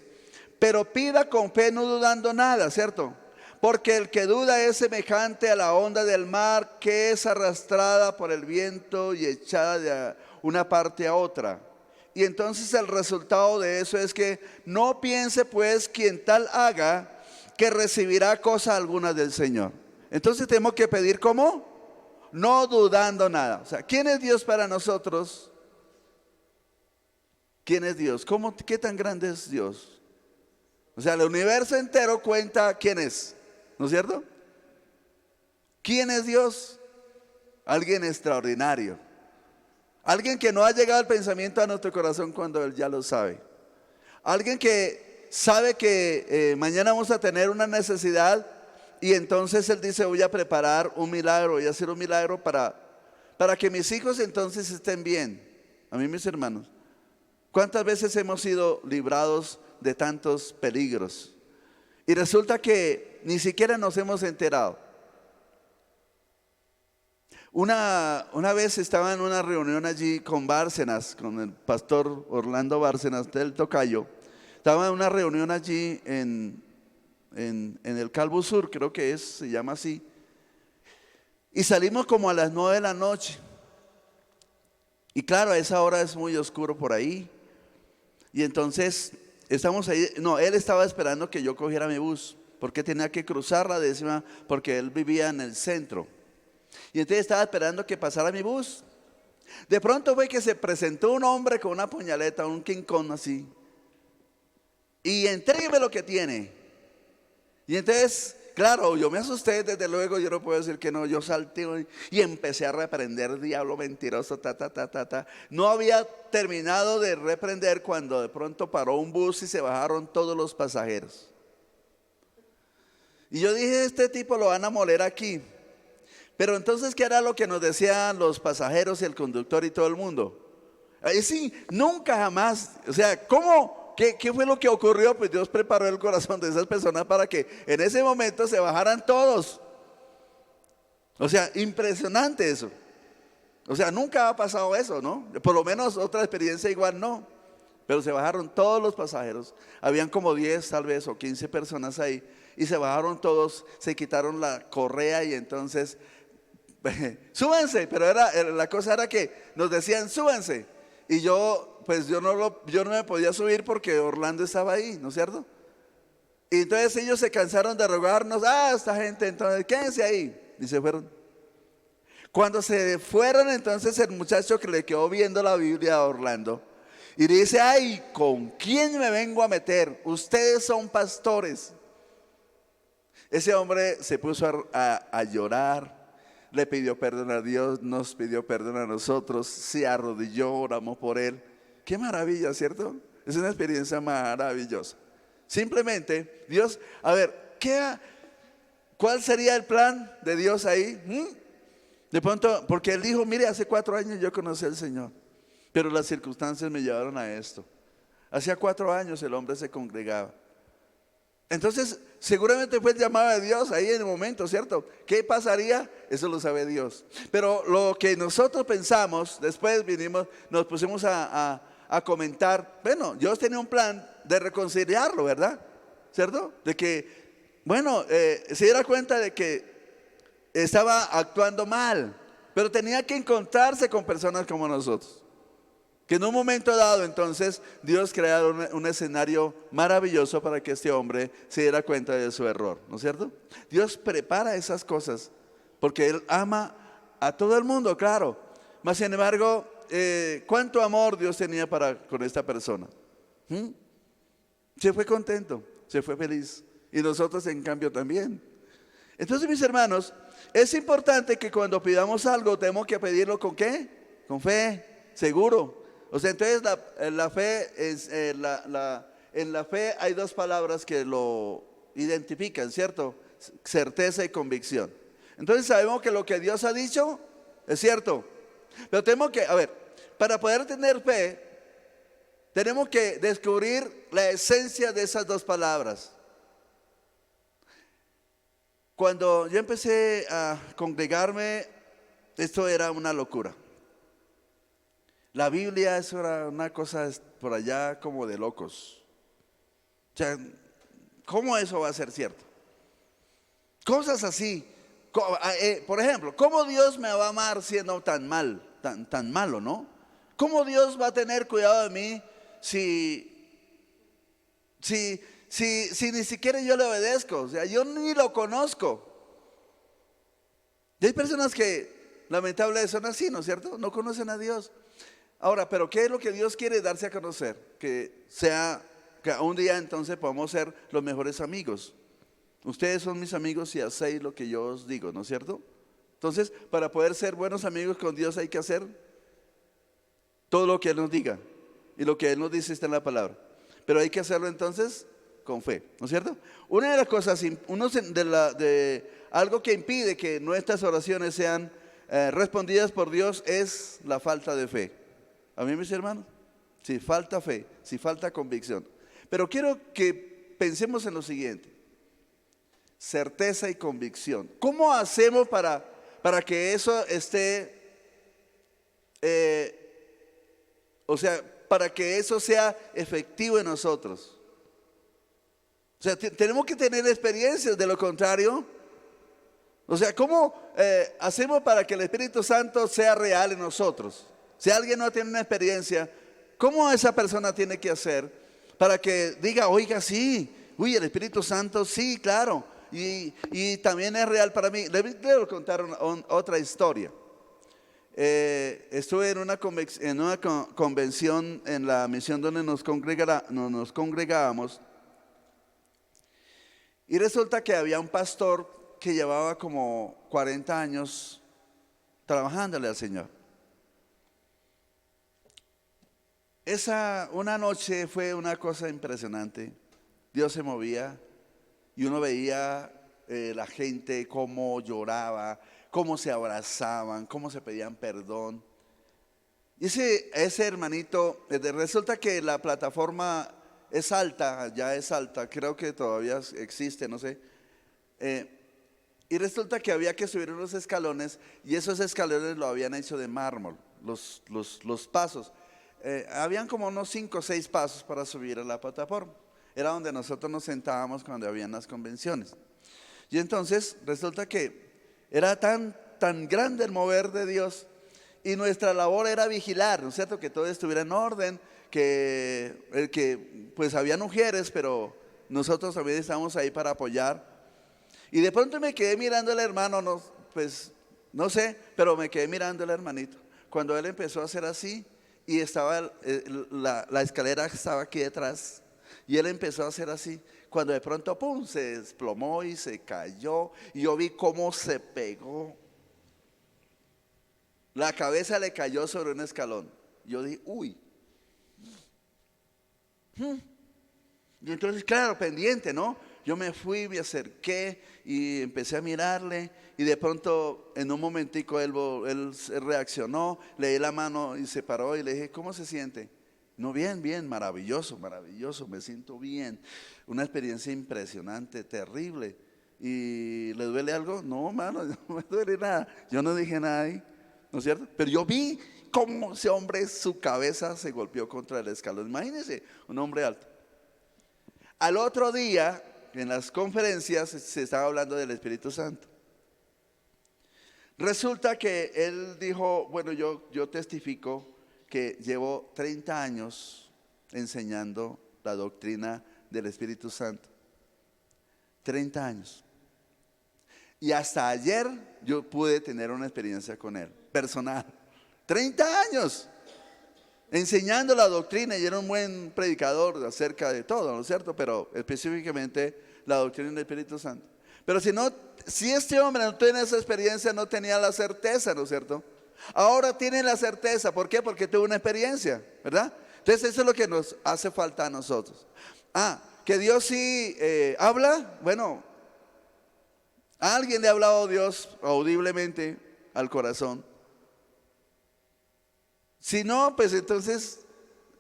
pero pida con fe no dudando nada, ¿cierto? Porque el que duda es semejante a la onda del mar que es arrastrada por el viento y echada de una parte a otra. Y entonces el resultado de eso es que no piense pues quien tal haga que recibirá cosa alguna del Señor. Entonces tenemos que pedir ¿cómo? No dudando nada. O sea, ¿quién es Dios para nosotros? ¿Quién es Dios? ¿Qué tan grande es Dios? O sea, el universo entero cuenta quién es, ¿no es cierto? ¿Quién es Dios? Alguien extraordinario. Alguien que no ha llegado al pensamiento a nuestro corazón cuando Él ya lo sabe. Alguien que sabe que mañana vamos a tener una necesidad y entonces Él dice: voy a preparar un milagro, voy a hacer un milagro para que mis hijos entonces estén bien. A mí, mis hermanos, ¿cuántas veces hemos sido librados de tantos peligros? Y resulta que ni siquiera nos hemos enterado. Una vez estaba en una reunión allí con Bárcenas, con el pastor Orlando Bárcenas del Tocayo. Estaba en una reunión allí en el Calvo Sur, creo que se llama así. Y salimos como a las 9 de la noche. Y claro, a esa hora es muy oscuro por ahí. Y entonces estamos ahí. No, él estaba esperando que yo cogiera mi bus. porque tenía que cruzar la 10ª, porque él vivía en el centro. Y entonces estaba esperando que pasara mi bus. De pronto fue que se presentó un hombre con una puñaleta, un King Kong así. Y entrégueme lo que tiene. Y entonces, claro, yo me asusté, desde luego, yo no puedo decir que no, yo salté y empecé a reprender, diablo mentiroso, ta. No había terminado de reprender cuando de pronto paró un bus y se bajaron todos los pasajeros. Y yo dije, este tipo lo van a moler aquí. Pero entonces, ¿qué era lo que nos decían los pasajeros y el conductor y todo el mundo? Ahí sí, nunca jamás, o sea, ¿cómo? ¿Qué fue lo que ocurrió? Pues Dios preparó el corazón de esas personas para que en ese momento se bajaran todos. O sea, impresionante eso. O sea, nunca ha pasado eso, ¿no? Por lo menos otra experiencia igual no. Pero se bajaron todos los pasajeros. Habían como 10 tal vez o 15 personas ahí. Y se bajaron todos, se quitaron la correa y entonces, súbanse. Pero la cosa era que nos decían, súbanse. Y yo, pues yo no me podía subir porque Orlando estaba ahí, ¿no es cierto? Y entonces ellos se cansaron de rogarnos, esta gente, entonces quédense ahí. Y se fueron. Cuando se fueron, entonces el muchacho que le quedó viendo la Biblia a Orlando y le dice, ay, ¿con quién me vengo a meter? Ustedes son pastores. Ese hombre se puso a llorar, le pidió perdón a Dios, nos pidió perdón a nosotros, se arrodilló, oramos por él. Qué maravilla, ¿cierto? Es una experiencia maravillosa. Simplemente, Dios, a ver, ¿cuál sería el plan de Dios ahí? De pronto, porque él dijo, mire, hace 4 años yo conocí al Señor, pero las circunstancias me llevaron a esto. Hacía 4 años el hombre se congregaba. Entonces, seguramente fue el llamado de Dios ahí en el momento, ¿cierto? ¿Qué pasaría? Eso lo sabe Dios. Pero lo que nosotros pensamos, después nos pusimos a comentar, bueno, Dios tenía un plan de reconciliarlo, ¿verdad? ¿Cierto? De que, bueno, se diera cuenta de que estaba actuando mal, pero tenía que encontrarse con personas como nosotros. Que en un momento dado, entonces, Dios creó un escenario maravilloso para que este hombre se diera cuenta de su error, ¿no es cierto? Dios prepara esas cosas porque Él ama a todo el mundo, claro. Mas, sin embargo, ¿cuánto amor Dios tenía con esta persona? Se fue contento, se fue feliz. Y nosotros, en cambio, también. Entonces, mis hermanos, es importante que cuando pidamos algo, tenemos que pedirlo ¿con qué? Con fe, seguro. O sea, entonces la fe en la fe hay 2 palabras que lo identifican, ¿cierto? Certeza y convicción. Entonces sabemos que lo que Dios ha dicho es cierto. Pero tenemos que, para poder tener fe, tenemos que descubrir la esencia de esas 2 palabras. Cuando yo empecé a congregarme, esto era una locura. La Biblia, eso era una cosa por allá como de locos. O sea, ¿cómo eso va a ser cierto? Cosas así. Por ejemplo, ¿cómo Dios me va a amar siendo tan malo, no? ¿Cómo Dios va a tener cuidado de mí si ni siquiera yo le obedezco? O sea, yo ni lo conozco. Y hay personas que lamentablemente son así, ¿no es cierto? No conocen a Dios. Ahora, pero ¿qué es lo que Dios quiere darse a conocer? Que un día entonces podamos ser los mejores amigos. Ustedes son mis amigos si hacéis lo que yo os digo, ¿no es cierto? Entonces, para poder ser buenos amigos con Dios hay que hacer todo lo que Él nos diga. Y lo que Él nos dice está en la palabra. Pero hay que hacerlo entonces con fe, ¿no es cierto? Una de las cosas, algo que impide que nuestras oraciones sean respondidas por Dios es la falta de fe. ¿A mí, mis hermanos? Si falta fe, si falta convicción. Pero quiero que pensemos en lo siguiente. Certeza y convicción. ¿Cómo hacemos para que eso esté, para que eso sea efectivo en nosotros? O sea, tenemos que tener experiencias, de lo contrario. O sea, ¿cómo hacemos para que el Espíritu Santo sea real en nosotros? Si alguien no tiene una experiencia, ¿cómo esa persona tiene que hacer para que diga, oiga, sí, Uy, el Espíritu Santo, sí, claro. Y también es real para mí. Les voy a contar otra historia. Estuve en una convención en la misión donde nos congregábamos. Y resulta que había un pastor que llevaba como 40 años trabajándole al Señor. Una noche fue una cosa impresionante. Dios se movía y uno veía la gente cómo lloraba, cómo se abrazaban, cómo se pedían perdón. Y ese hermanito, resulta que la plataforma es alta, ya es alta, creo que todavía existe, no sé. Y resulta que había que subir unos escalones y esos escalones lo habían hecho de mármol, los pasos. Habían como unos 5 o 6 pasos para subir a la plataforma. Era donde nosotros nos sentábamos cuando habían las convenciones. Y entonces resulta que era tan grande el mover de Dios y nuestra labor era vigilar, ¿no es cierto? Que todo estuviera en orden, que pues había mujeres, pero nosotros también estábamos ahí para apoyar. Y de pronto me quedé mirando al hermano, pues no sé, pero me quedé mirando al hermanito. Cuando él empezó a hacer así y estaba la escalera estaba aquí detrás y él empezó a hacer así. Cuando de pronto, pum, se desplomó y se cayó. Y yo vi cómo se pegó. La cabeza le cayó sobre un escalón. Yo dije, uy. Y entonces, claro, pendiente, ¿no? Yo me fui, me acerqué y empecé a mirarle. Y de pronto, en un momentico, él reaccionó. Le di la mano y se paró y le dije, ¿cómo se siente? No, bien, maravilloso, me siento bien. Una experiencia impresionante, terrible. ¿Y le duele algo? No, mano, no me duele nada. Yo no dije nada ahí, ¿no es cierto? Pero yo vi cómo ese hombre, su cabeza se golpeó contra el escalón. Imagínense, un hombre alto. Al otro día, en las conferencias, se estaba hablando del Espíritu Santo. Resulta que él dijo, bueno, yo testifico que llevo 30 años enseñando la doctrina del Espíritu Santo. 30 años. Y hasta ayer yo pude tener una experiencia con él, personal. 30 años enseñando la doctrina y era un buen predicador acerca de todo, ¿no es cierto? Pero específicamente la doctrina del Espíritu Santo. Pero si este hombre no tiene esa experiencia, no tenía la certeza, ¿no es cierto? Ahora tiene la certeza, ¿por qué? Porque tuvo una experiencia, ¿verdad? Entonces eso es lo que nos hace falta a nosotros. Que Dios sí habla, bueno, a alguien le ha hablado Dios audiblemente al corazón. Si no, pues entonces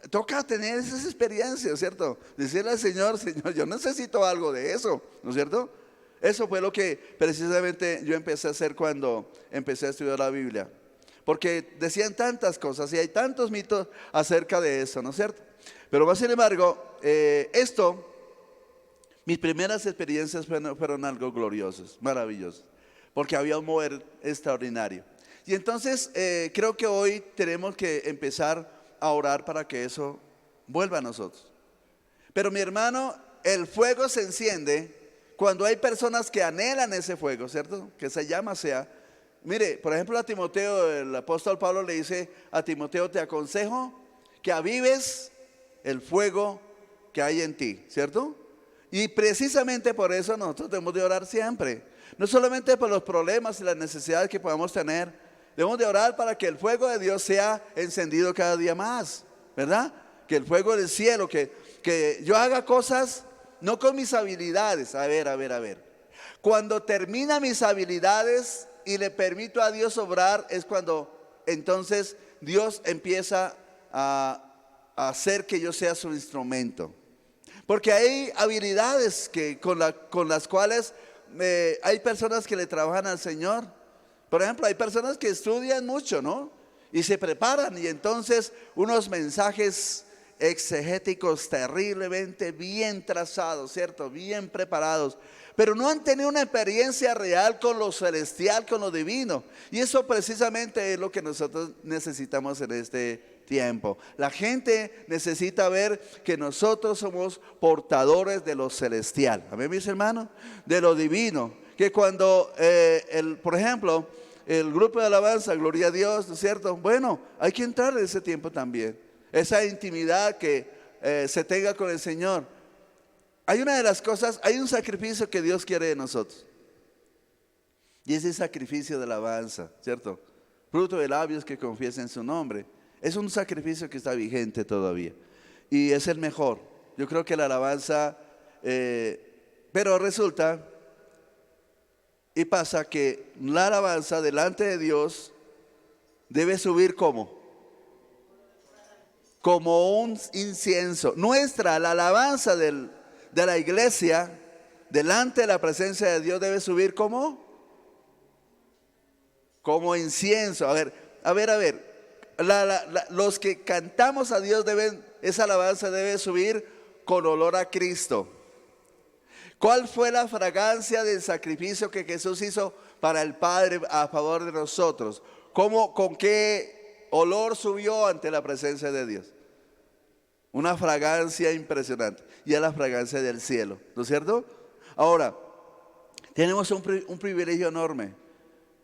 toca tener esas experiencias, ¿cierto? Decirle al Señor, yo necesito algo de eso, ¿no es cierto? Eso fue lo que precisamente yo empecé a hacer cuando empecé a estudiar la Biblia. Porque decían tantas cosas y hay tantos mitos acerca de eso, ¿no es cierto? Pero más sin embargo, mis primeras experiencias fueron algo gloriosas, maravillosas, porque había un mover extraordinario. Y entonces creo que hoy tenemos que empezar a orar para que eso vuelva a nosotros. Pero mi hermano, el fuego se enciende cuando hay personas que anhelan ese fuego, ¿cierto? Que esa llama sea. Mire, por ejemplo a Timoteo, el apóstol Pablo le dice a Timoteo, te aconsejo que avives el fuego que hay en ti, ¿cierto? Y precisamente por eso nosotros debemos de orar siempre. No solamente por los problemas y las necesidades que podamos tener, debemos de orar para que el fuego de Dios sea encendido cada día más, ¿verdad? Que el fuego del cielo, que yo haga cosas no con mis habilidades. A ver. Cuando termina mis habilidades y le permito a Dios obrar, es cuando entonces Dios empieza a hacer que yo sea su instrumento. Porque hay habilidades con las cuales hay personas que le trabajan al Señor. Por ejemplo, hay personas que estudian mucho, ¿no? Y se preparan y entonces unos mensajes exegéticos terriblemente bien trazados, ¿cierto? Bien preparados. Pero no han tenido una experiencia real con lo celestial, con lo divino. Y eso precisamente es lo que nosotros necesitamos en este tiempo. La gente necesita ver que nosotros somos portadores de lo celestial. Amén, mis hermanos, de lo divino. Que cuando, por ejemplo, el grupo de alabanza, gloria a Dios, ¿no es cierto? Bueno, hay que entrar en ese tiempo también. Esa intimidad que se tenga con el Señor. Hay una de las cosas, hay un sacrificio que Dios quiere de nosotros. Y ese sacrificio de alabanza, ¿cierto? Fruto de labios que confiesen su nombre. Es un sacrificio que está vigente todavía. Y es el mejor. Yo creo que la alabanza, pero resulta y pasa que la alabanza delante de Dios debe subir como un incienso. La alabanza de la iglesia delante de la presencia de Dios debe subir como incienso. A ver. Los que cantamos a Dios esa alabanza debe subir con olor a Cristo. ¿Cuál fue la fragancia del sacrificio que Jesús hizo para el Padre a favor de nosotros? ¿Con qué olor subió ante la presencia de Dios? Una fragancia impresionante. Y es la fragancia del cielo, ¿no es cierto? Ahora, tenemos un privilegio enorme.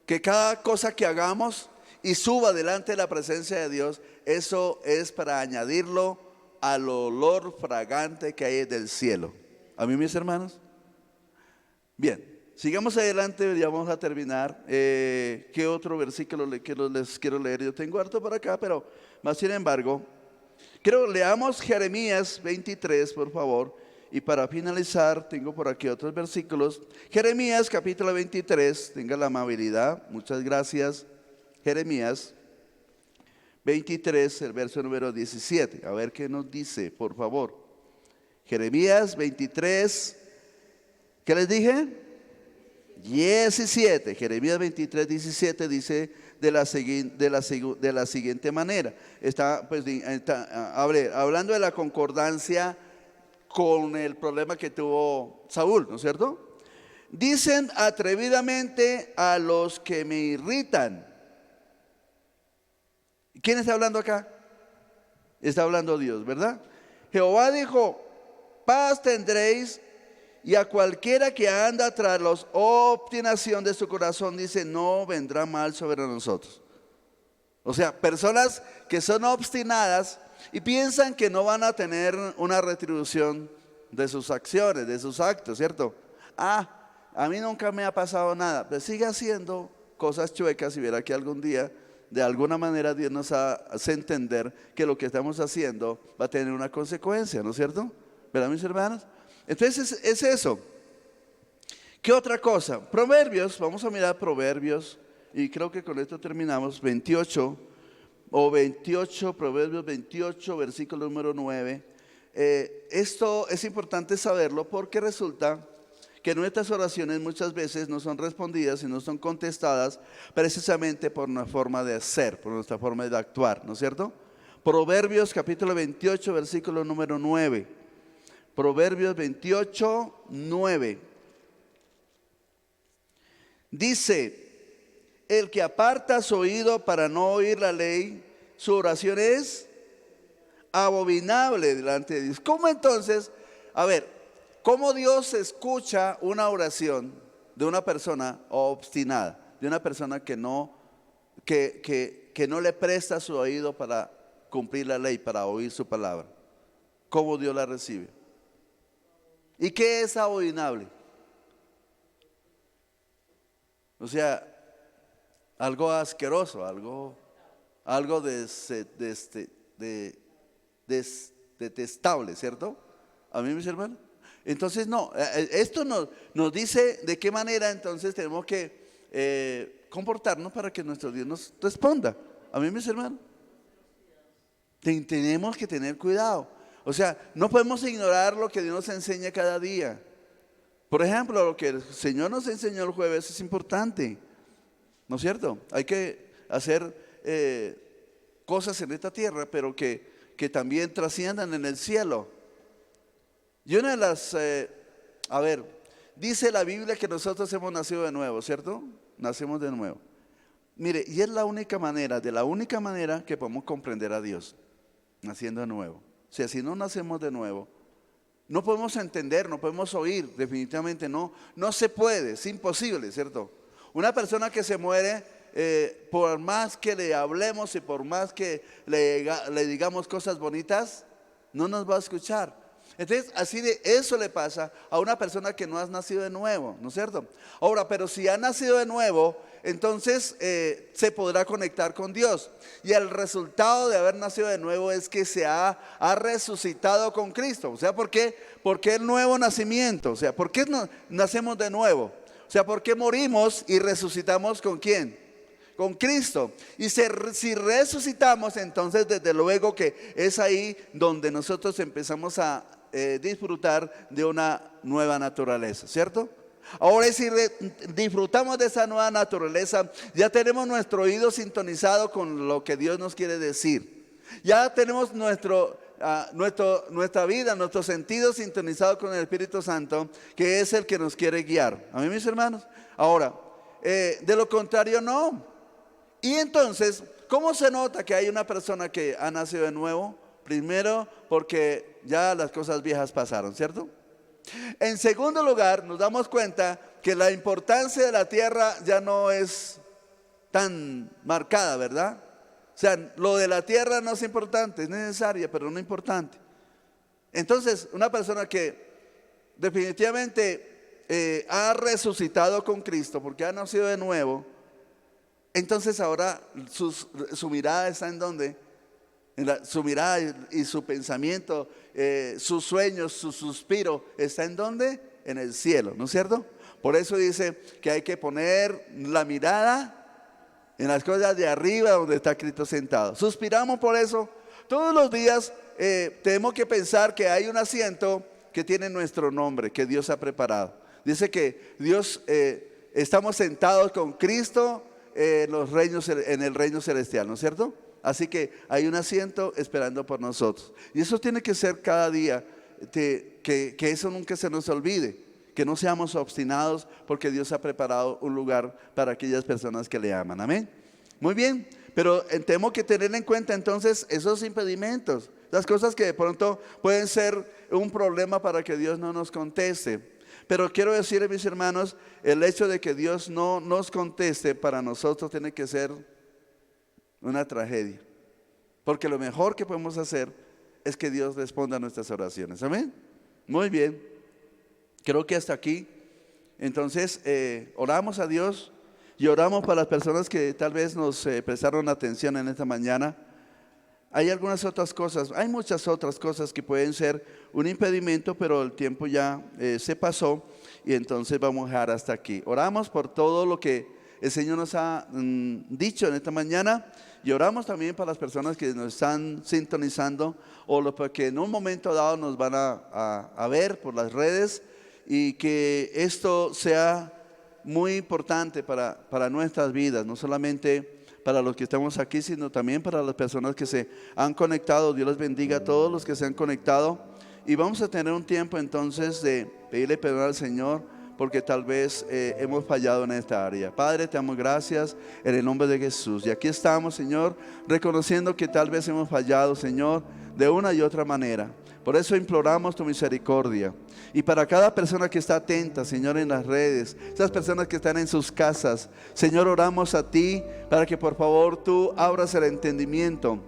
Que cada cosa que hagamos y suba delante de la presencia de Dios, eso es para añadirlo al olor fragante que hay del cielo. ¿A mí, mis hermanos? Bien, sigamos adelante, ya vamos a terminar. ¿Qué otro versículo les quiero leer? Yo tengo harto por acá, pero más sin embargo, leamos Jeremías 23, por favor. Y para finalizar, tengo por aquí otros versículos. Jeremías capítulo 23, tenga la amabilidad, muchas gracias. Jeremías 23, el verso número 17. A ver qué nos dice, por favor. Jeremías 23, ¿qué les dije? 17. Jeremías 23, 17 dice de la siguiente manera. Está hablando de la concordancia con el problema que tuvo Saúl, ¿no es cierto? Dicen atrevidamente a los que me irritan. ¿Quién está hablando acá? Está hablando Dios, ¿verdad? Jehová dijo, paz tendréis, y a cualquiera que anda tras la obstinación de su corazón, dice, no vendrá mal sobre nosotros. O sea, personas que son obstinadas y piensan que no van a tener una retribución de sus acciones, de sus actos, ¿cierto? A mí nunca me ha pasado nada, pero sigue haciendo cosas chuecas y verá que algún día, de alguna manera, Dios nos hace entender que lo que estamos haciendo va a tener una consecuencia, ¿no es cierto? ¿Verdad, mis hermanos? Entonces es eso. ¿Qué otra cosa? Proverbios, vamos a mirar Proverbios, y creo que con esto terminamos, 28, Proverbios 28, versículo número 9. Esto es importante saberlo porque resulta que nuestras oraciones muchas veces no son respondidas y no son contestadas precisamente por nuestra forma de ser, por nuestra forma de actuar, ¿no es cierto? Proverbios capítulo 28, versículo número 9. Proverbios 28, 9. Dice, el que aparta su oído para no oír la ley, su oración es abominable delante de Dios. ¿Cómo entonces? A ver, ¿cómo Dios escucha una oración de una persona obstinada? De una persona que no le presta su oído para cumplir la ley, para oír su palabra. ¿Cómo Dios la recibe? ¿Y qué es abominable? O sea, algo asqueroso, algo detestable, ¿cierto? A mí, mis hermanos. Entonces, no, esto nos dice de qué manera entonces tenemos que comportarnos para que nuestro Dios nos responda. A mí, mis hermanos. Tenemos que tener cuidado. O sea, no podemos ignorar lo que Dios nos enseña cada día. Por ejemplo, lo que el Señor nos enseñó el jueves es importante, ¿no es cierto? Hay que hacer cosas en esta tierra, pero que también trasciendan en el cielo. Y una de las, dice la Biblia que nosotros hemos nacido de nuevo, ¿cierto? Nacemos de nuevo. Mire, y es la única manera que podemos comprender a Dios, naciendo de nuevo. O sea, si no nacemos de nuevo, no podemos entender, no podemos oír, definitivamente no se puede, es imposible, ¿cierto? Una persona que se muere, por más que le hablemos y por más que le digamos cosas bonitas, no nos va a escuchar. Entonces, así de eso le pasa a una persona que no ha nacido de nuevo, ¿no es cierto? Ahora, pero si ha nacido de nuevo, entonces se podrá conectar con Dios. Y el resultado de haber nacido de nuevo es que se ha resucitado con Cristo. O sea, ¿por qué? Porque el nuevo nacimiento. O sea, ¿por qué nacemos de nuevo? O sea, ¿por qué morimos y resucitamos con quién? Con Cristo. Y si resucitamos, entonces desde luego que es ahí donde nosotros empezamos a disfrutar de una nueva naturaleza, ¿cierto? Ahora si disfrutamos de esa nueva naturaleza, ya tenemos nuestro oído sintonizado con lo que Dios nos quiere decir. Ya tenemos nuestra vida, nuestros sentidos sintonizados con el Espíritu Santo, que es el que nos quiere guiar. ¿A mí, mis hermanos? Ahora, de lo contrario no. Y entonces, ¿cómo se nota que hay una persona que ha nacido de nuevo? Primero, porque ya las cosas viejas pasaron, ¿cierto? En segundo lugar, nos damos cuenta que la importancia de la tierra ya no es tan marcada, ¿verdad? O sea, lo de la tierra no es importante, es necesaria, pero no importante. Entonces, una persona que definitivamente ha resucitado con Cristo, porque ha nacido de nuevo, entonces ahora su mirada está ¿en dónde? Su mirada y su pensamiento, sus sueños, su suspiro, ¿está en dónde? En el cielo, ¿no es cierto? Por eso dice que hay que poner la mirada en las cosas de arriba donde está Cristo sentado. Suspiramos por eso. Todos los días tenemos que pensar que hay un asiento que tiene nuestro nombre, que Dios ha preparado. Dice que Dios, estamos sentados con Cristo en el reino celestial, ¿no es cierto? Así que hay un asiento esperando por nosotros. Y eso tiene que ser cada día, que eso nunca se nos olvide, que no seamos obstinados, porque Dios ha preparado un lugar para aquellas personas que le aman. Amén. Muy bien, pero tenemos que tener en cuenta entonces esos impedimentos, las cosas que de pronto pueden ser un problema para que Dios no nos conteste. Pero quiero decir, mis hermanos, el hecho de que Dios no nos conteste para nosotros tiene que ser una tragedia, porque lo mejor que podemos hacer es que Dios responda a nuestras oraciones. Amén. Muy bien, creo que hasta aquí. Entonces oramos a Dios y oramos para las personas que tal vez nos prestaron atención en esta mañana. Hay algunas otras cosas, hay muchas otras cosas que pueden ser un impedimento, pero el tiempo ya se pasó y entonces vamos a dejar hasta aquí. Oramos por todo lo que el Señor nos ha dicho en esta mañana, y oramos también para las personas que nos están sintonizando o los que en un momento dado nos van a ver por las redes, y que esto sea muy importante para nuestras vidas, no solamente para los que estamos aquí, sino también para las personas que se han conectado. Dios les bendiga a todos los que se han conectado, y vamos a tener un tiempo entonces de pedirle perdón al Señor, porque tal vez hemos fallado en esta área. Padre, te damos gracias en el nombre de Jesús. Y aquí estamos, Señor, reconociendo que tal vez hemos fallado, Señor, de una y otra manera. Por eso imploramos tu misericordia. Y para cada persona que está atenta, Señor, en las redes, esas personas que están en sus casas, Señor, oramos a ti para que por favor tú abras el entendimiento.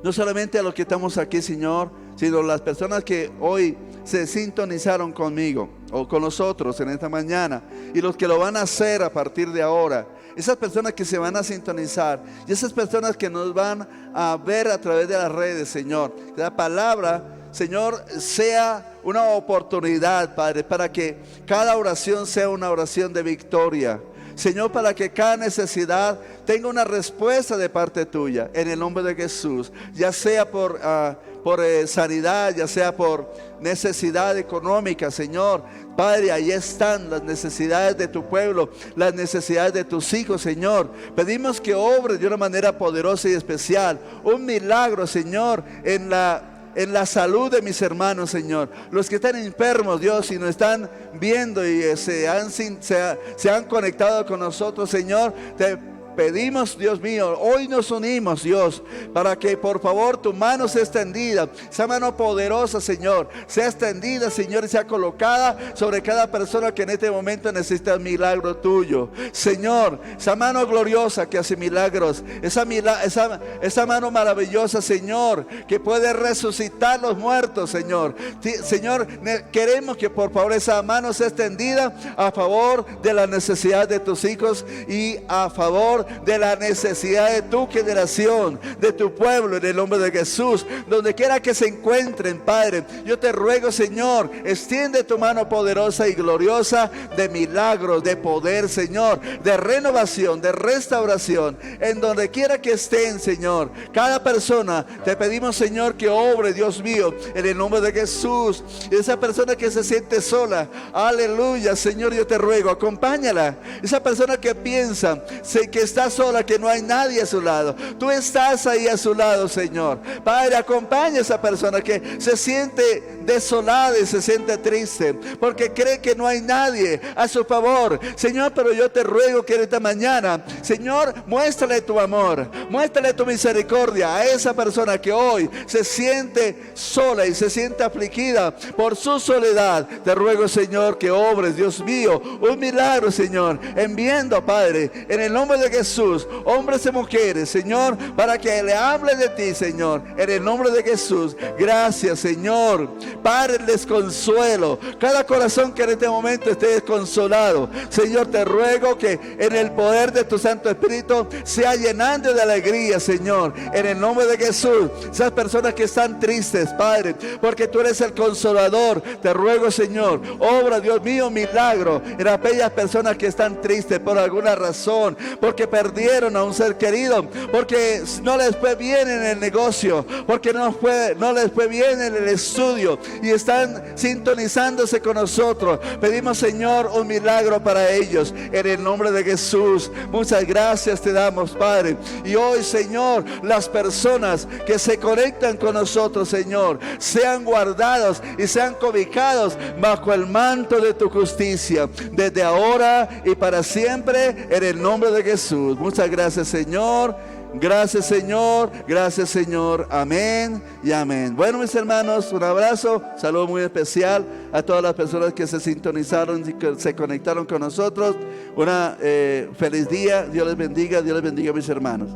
No solamente a los que estamos aquí, Señor, sino las personas que hoy se sintonizaron conmigo o con nosotros en esta mañana, y los que lo van a hacer a partir de ahora. Esas personas que se van a sintonizar y esas personas que nos van a ver a través de las redes, Señor. Que la palabra, Señor, sea una oportunidad, Padre, para que cada oración sea una oración de victoria. Señor, para que cada necesidad tenga una respuesta de parte tuya, en el nombre de Jesús, ya sea por sanidad, ya sea por necesidad económica, Señor. Padre, ahí están las necesidades de tu pueblo, las necesidades de tus hijos, Señor. Pedimos que obres de una manera poderosa y especial, un milagro, Señor, en la salud de mis hermanos, Señor. Los que están enfermos, Dios, y nos están viendo y se han conectado con nosotros, Señor, te pedimos, Dios mío, hoy nos unimos, Dios, para que por favor tu mano sea extendida, esa mano poderosa, Señor, sea extendida, Señor, y sea colocada sobre cada persona que en este momento necesita el milagro tuyo. Señor, esa mano gloriosa que hace milagros, esa mano maravillosa, Señor, que puede resucitar los muertos, Señor. Señor, queremos que por favor esa mano sea extendida a favor de la necesidad de tus hijos y a favor de la necesidad de tu generación, de tu pueblo, en el nombre de Jesús. Donde quiera que se encuentren, Padre, yo te ruego, Señor, extiende tu mano poderosa y gloriosa de milagros, de poder, Señor, de renovación, de restauración, en donde quiera que estén, Señor. Cada persona, te pedimos, Señor, que obre, Dios mío, en el nombre de Jesús. Esa persona que se siente sola, aleluya, Señor, yo te ruego, acompáñala. Esa persona que piensa que está sola, que no hay nadie a su lado, tú estás ahí a su lado, Señor. Padre, acompaña a esa persona que se siente desolada y se siente triste porque cree que no hay nadie a su favor, Señor. Pero yo te ruego que en esta mañana, Señor, muéstrale tu amor, muéstrale tu misericordia a esa persona que hoy se siente sola y se siente afligida por su soledad. Te ruego, Señor, que obres, Dios mío, un milagro, Señor, enviando, Padre, en el nombre de Jesús, hombres y mujeres, Señor, para que le hable de ti, Señor, en el nombre de Jesús. Gracias, Señor. Padre, el desconsuelo, cada corazón que en este momento esté desconsolado, Señor, te ruego que en el poder de tu Santo Espíritu sea llenando de alegría, Señor, en el nombre de Jesús. Esas personas que están tristes, Padre, porque tú eres el consolador, te ruego, Señor, obra, Dios mío, milagro en aquellas personas que están tristes por alguna razón, porque perdieron a un ser querido, porque no les fue bien en el negocio, porque no les fue bien en el estudio y están sintonizándose con nosotros. Pedimos, Señor, un milagro para ellos en el nombre de Jesús. Muchas gracias te damos, Padre. Y hoy, Señor, las personas que se conectan con nosotros, Señor, sean guardados y sean cobijados bajo el manto de tu justicia, desde ahora y para siempre, en el nombre de Jesús. Muchas gracias, Señor. Gracias, Señor. Gracias, Señor. Amén y amén. Bueno, mis hermanos, un abrazo, saludo muy especial a todas las personas que se sintonizaron y que se conectaron con nosotros. Una feliz día. Dios les bendiga, mis hermanos.